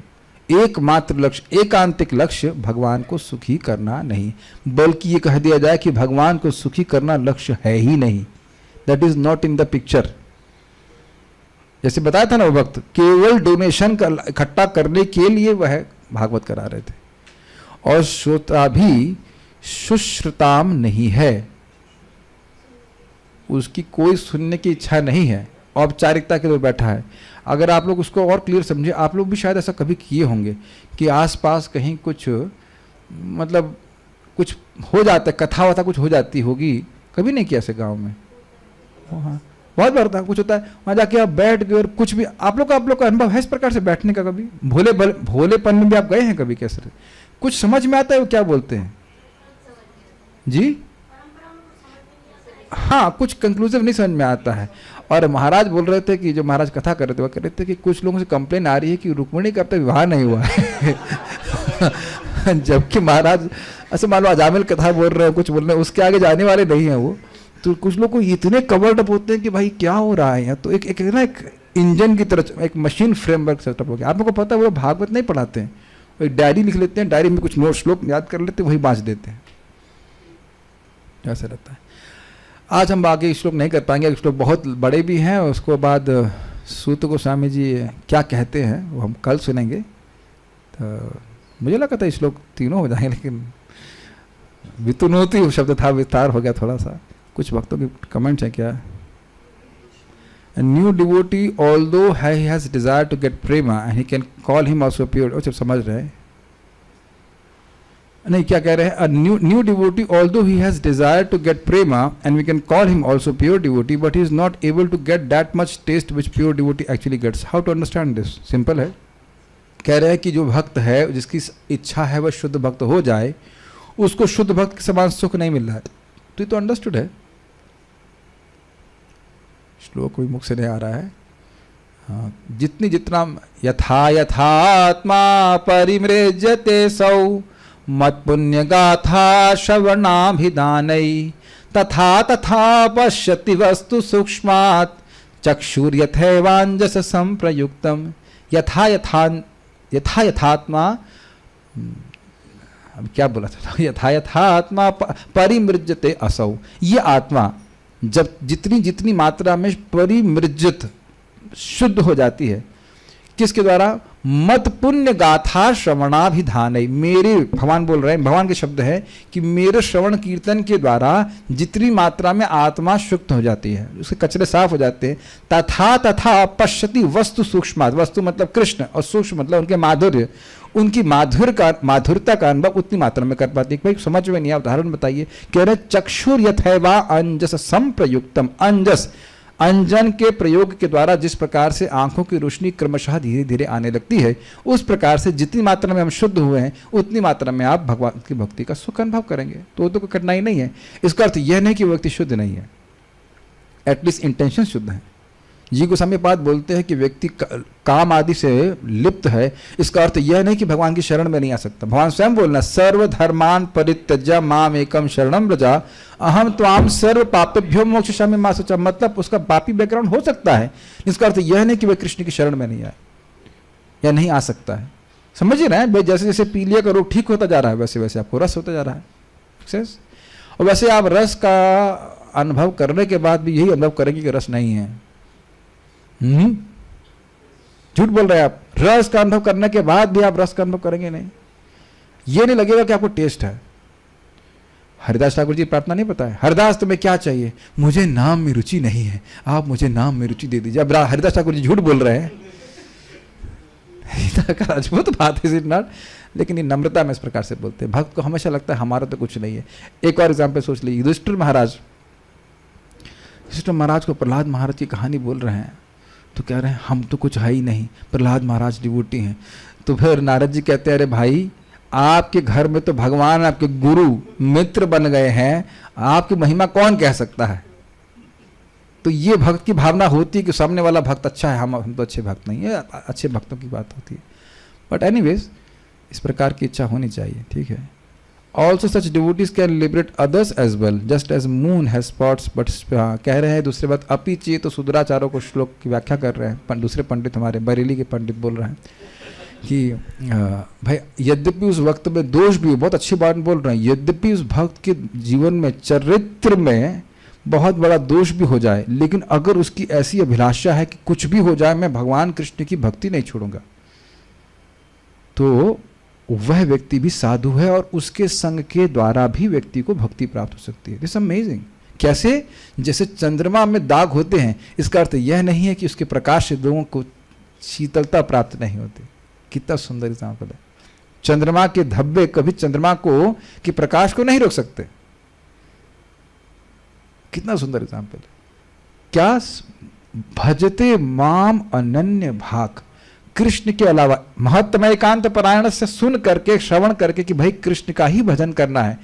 एकमात्र लक्ष्य, एकांतिक लक्ष्य भगवान को सुखी करना नहीं, बल्कि ये कह दिया जाए कि भगवान को सुखी करना लक्ष्य है ही नहीं। That is not in the picture. जैसे बताया था ना, वो वक्त केवल डोनेशन का इकट्ठा करने के लिए वह भागवत करा रहे थे। और श्रोता भी शुश्रुताम नहीं है, उसकी कोई सुनने की इच्छा नहीं है, औपचारिकता के लिए बैठा है। अगर आप लोग उसको और क्लियर समझे, आप लोग भी शायद ऐसा कभी किए होंगे कि आसपास कहीं कुछ मतलब कुछ हो जाता है, कथा वथा कुछ हो जाती होगी, कभी नहीं किया ऐसे गांव में? हाँ, बहुत बार होता, कुछ होता है, वहाँ जाके आप बैठ गए और कुछ भी, आप लोग का अनुभव है इस प्रकार से बैठने का? कभी भोलेपन में भी आप गए हैं कभी? कैसे कुछ समझ में आता है वो क्या बोलते हैं जी? हाँ, कुछ कंक्लूसिव नहीं समझ में आता है। और महाराज बोल रहे थे कि जो महाराज कथा कर रहे थे, वो कह रहे थे कि कुछ लोगों से कंप्लेन आ रही है कि रुक्मिणी का अब तक विवाह नहीं हुआ है जबकि महाराज ऐसे मान लो अजामिल कथा बोल रहे हैं, कुछ बोल रहे हैं, उसके आगे जाने वाले नहीं है वो। तो कुछ लोग को इतने कवर्ड अप होते हैं कि भाई क्या हो रहा है यहाँ। तो एक ना एक इंजन की तरह एक मशीन फ्रेमवर्क सेटअप हो गया। आप लोगों को पता है वो भागवत नहीं पढ़ाते हैं, वो एक डायरी लिख लेते हैं, डायरी में कुछ नोट श्लोक याद कर लेते हैं, वही बाँच देते हैं, ऐसा रहता है। आज हम आगे श्लोक नहीं कर पाएंगे, श्लोक बहुत बड़े भी हैं। उसके बाद सूत गोस्वामी जी क्या कहते हैं वो हम कल सुनेंगे। तो मुझे लगा था श्लोक तीनों हो जाएंगे, लेकिन वितुनोति शब्द था, विस्तार हो गया थोड़ा सा। कुछ वक्तों के कमेंट्स हैं क्या? A new devotee, although he has desire to get prema and he can call him also pure। अच्छा, समझ रहे हैं। नहीं, क्या कह रहे हैं? New devotee although he has desire to get prema and we can call him also pure devotee, but he is not able to get that much taste which pure devotee actually gets. How to understand this? Simple है. कह रहे हैं कि जो भक्त है, जिसकी इच्छा है वह शुद्ध भक्त हो जाए, उसको शुद्ध भक्त के समान सुख नहीं मिल रहा है. तो ये तो अंडरस्टूड है. श्लोक कोई मुख से नहीं आ रहा है. हाँ, जितना यथा यथात्मा परिमृज्यते सौ मत पुण्य गाथा श्रवणाभिधानै तथा तथा पश्यति वस्तु सूक्ष्मात् चक्षुर्यथैवांजस संप्रयुक्तम. यथा यथात्मा, अब क्या बोला था? यथा यथात्मा परिमृज्यते असौ. ये आत्मा जब जितनी मात्रा में परिमृज्यत शुद्ध हो जाती है, किसके द्वारा? मत पुण्य गाथा श्रवणाभिधान. मेरे भगवान बोल रहे हैं, भगवान के शब्द है कि मेरे श्रवण कीर्तन के द्वारा जितनी मात्रा में आत्मा शुद्ध हो जाती है, उसके कचरे साफ हो जाते हैं. तथा तथा पश्यति वस्तु सूक्ष्मात्. वस्तु मतलब कृष्ण और सूक्ष्म मतलब उनके माधुर्य. उनकी माधुरता का अनुभव उतनी मात्रा में कर पाती है. भाई समझ में नहीं आया, उदाहरण बताइए. कह रहे चक्षुर यथैवा अंजस संप्रयुक्तम. अंजस, अंजन के प्रयोग के द्वारा जिस प्रकार से आंखों की रोशनी क्रमशः धीरे धीरे आने लगती है, उस प्रकार से जितनी मात्रा में हम शुद्ध हुए हैं उतनी मात्रा में आप भगवान की भक्ति का सुख अनुभव करेंगे. तो कोई कठिनाई नहीं है. इसका अर्थ यह नहीं कि व्यक्ति शुद्ध नहीं है, एटलीस्ट इंटेंशन शुद्ध है. जी गोस्वामी पाद बोलते हैं कि व्यक्ति काम आदि से लिप्त है. इसका अर्थ यह नहीं कि भगवान की शरण में नहीं आ सकता. भगवान स्वयं बोलना सर्वधर्मान परित्यज्य माम एकम शरणम व्रजा अहम त्वाम सर्व पापेभ्यो मोक्षयिष्यामि मा शुचा. मतलब उसका पापी बैकग्राउंड हो सकता है. इसका अर्थ यह नहीं कि वह कृष्ण की शरण में नहीं आए या नहीं आ सकता है. समझ रहे हैं? जैसे जैसे पीलिया का रोग ठीक होता जा रहा है, वैसे वैसे आपको रस होता जा रहा है. और वैसे आप रस का अनुभव करने के बाद भी यही अनुभव करेंगे कि रस नहीं है. झूठ बोल रहे हैं आप. रस का अनुभव करने के बाद भी आप रस का अनुभव करेंगे नहीं. ये नहीं लगेगा कि आपको टेस्ट है. हरिदास ठाकुर जी प्रार्थना नहीं पता है? हरिदास तुम्हें क्या चाहिए? मुझे नाम में रुचि नहीं है, आप मुझे नाम में रुचि दे दीजिए. अब हरिदास ठाकुर जी झूठ बोल रहे हैं. अद्भुत बात है, नॉट? लेकिन ये नम्रता में इस प्रकार से बोलते हैं. भक्त को हमेशा लगता है हमारा तो कुछ नहीं है. एक और एग्जाम्पल सोच लीजिए. युधिष्ठिर महाराज को प्रहलाद महाराज की कहानी बोल रहे हैं, तो कह रहे हैं हम तो कुछ है ही नहीं, प्रहलाद महाराज डिवोटी हैं. तो फिर नारद जी कहते हैं अरे भाई, आपके घर में तो भगवान आपके गुरु मित्र बन गए हैं, आपकी महिमा कौन कह सकता है? तो ये भक्त की भावना होती है कि सामने वाला भक्त अच्छा है, हम तो अच्छे भक्त नहीं है. अच्छे भक्तों की बात होती है. बट एनीवेज, इस प्रकार की इच्छा होनी चाहिए. ठीक है. Also such devotees can liberate others as well just as moon has spots. But कह रहे हैं दूसरी बात, अपी चाहिए तो सुदराचारों को श्लोक की व्याख्या कर रहे हैं. दूसरे पंडित, हमारे बरेली के पंडित बोल रहे हैं कि भाई यद्यपि उस वक्त में दोष भी हो, बहुत अच्छी बात बोल रहे हैं, यद्यपि उस भक्त के जीवन में चरित्र में बहुत बड़ा दोष भी हो जाए, लेकिन अगर उसकी ऐसी अभिलाषा है कि कुछ भी हो जाए मैं भगवान कृष्ण की भक्ति नहीं छोड़ूंगा, तो वह व्यक्ति भी साधु है और उसके संग के द्वारा भी व्यक्ति को भक्ति प्राप्त हो सकती है. This amazing. कैसे? जैसे चंद्रमा में दाग होते हैं, इसका अर्थ यह नहीं है कि उसके प्रकाश से लोगों को शीतलता प्राप्त नहीं होती. कितना सुंदर एग्जाम्पल है. चंद्रमा के धब्बे कभी चंद्रमा को कि प्रकाश को नहीं रोक सकते. कितना सुंदर एग्जाम्पल है. क्या? भजते माम अनन्य भाग. कृष्ण के अलावा महत्तम एकांत परायण से सुन करके, श्रवण करके कि भाई कृष्ण का ही भजन करना है.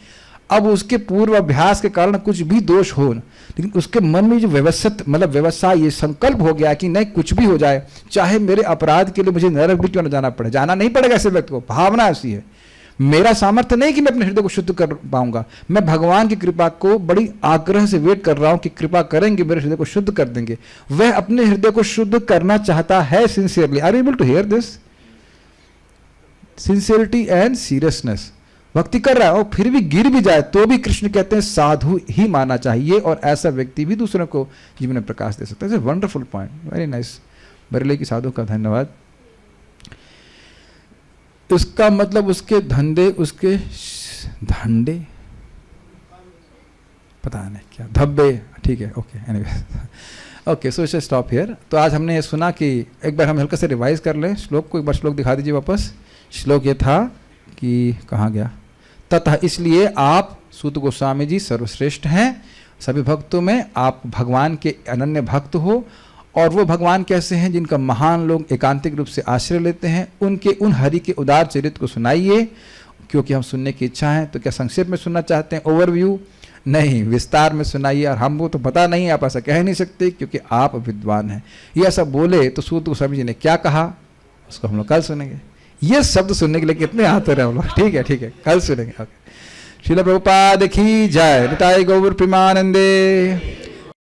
अब उसके पूर्व अभ्यास के कारण कुछ भी दोष हो, लेकिन उसके मन में जो व्यवसाय ये संकल्प हो गया कि नहीं कुछ भी हो जाए, चाहे मेरे अपराध के लिए मुझे नरक भी क्यों न जाना पड़े, जाना नहीं पड़ेगा. ऐसे व्यक्ति को भावना ऐसी है, मेरा सामर्थ्य नहीं कि मैं अपने हृदय को शुद्ध कर पाऊंगा, मैं भगवान की कृपा को बड़ी आग्रह से वेट कर रहा हूं कि कृपा करेंगे, मेरे हृदय को शुद्ध कर देंगे. वह अपने हृदय को शुद्ध करना चाहता है sincerely. Are you able to hear this? Sincerity and seriousness. भक्ति कर रहा है और फिर भी गिर भी जाए तो भी कृष्ण कहते हैं साधु ही मानना चाहिए, और ऐसा व्यक्ति भी दूसरों को जीवन में प्रकाश दे सकता है. Wonderful point. Very nice. Bareilly की साधु का धन्यवाद. उसका मतलब उसके धंधे, उसके धंधे पता नहीं क्या, धब्बे. ठीक है. ओके. एनीवे ओके, सो इसे स्टॉप हियर. तो आज हमने ये सुना कि एक बार हम हल्का से रिवाइज कर लें श्लोक को. एक बार श्लोक दिखा दीजिए वापस. श्लोक ये था कि कहाँ गया? ततः इसलिए आप सूत गोस्वामी जी सर्वश्रेष्ठ हैं सभी भक्तों में, आप भगवान के अनन्य भक्त हो। और वो भगवान कैसे हैं जिनका महान लोग एकांतिक रूप से आश्रय लेते हैं, उनके उन हरि के उदार चरित्र को सुनाइए, क्योंकि हम सुनने की इच्छा है। तो क्या संक्षेप में सुनना चाहते हैं, ओवरव्यू? नहीं, विस्तार में सुनाइए। और हमको तो पता नहीं, आप ऐसा कह नहीं सकते क्योंकि आप विद्वान हैं। ये ऐसा बोले तो सूत गोस्वामी जी ने क्या कहा उसको हम लोग कल सुनेंगे। ये शब्द सुनने के लिए कितने आतुर हैं हम लोग। ठीक है, कल सुनेंगे। ओके। श्रील प्रभुपाद की जय। निताई गौर प्रेमानंदे।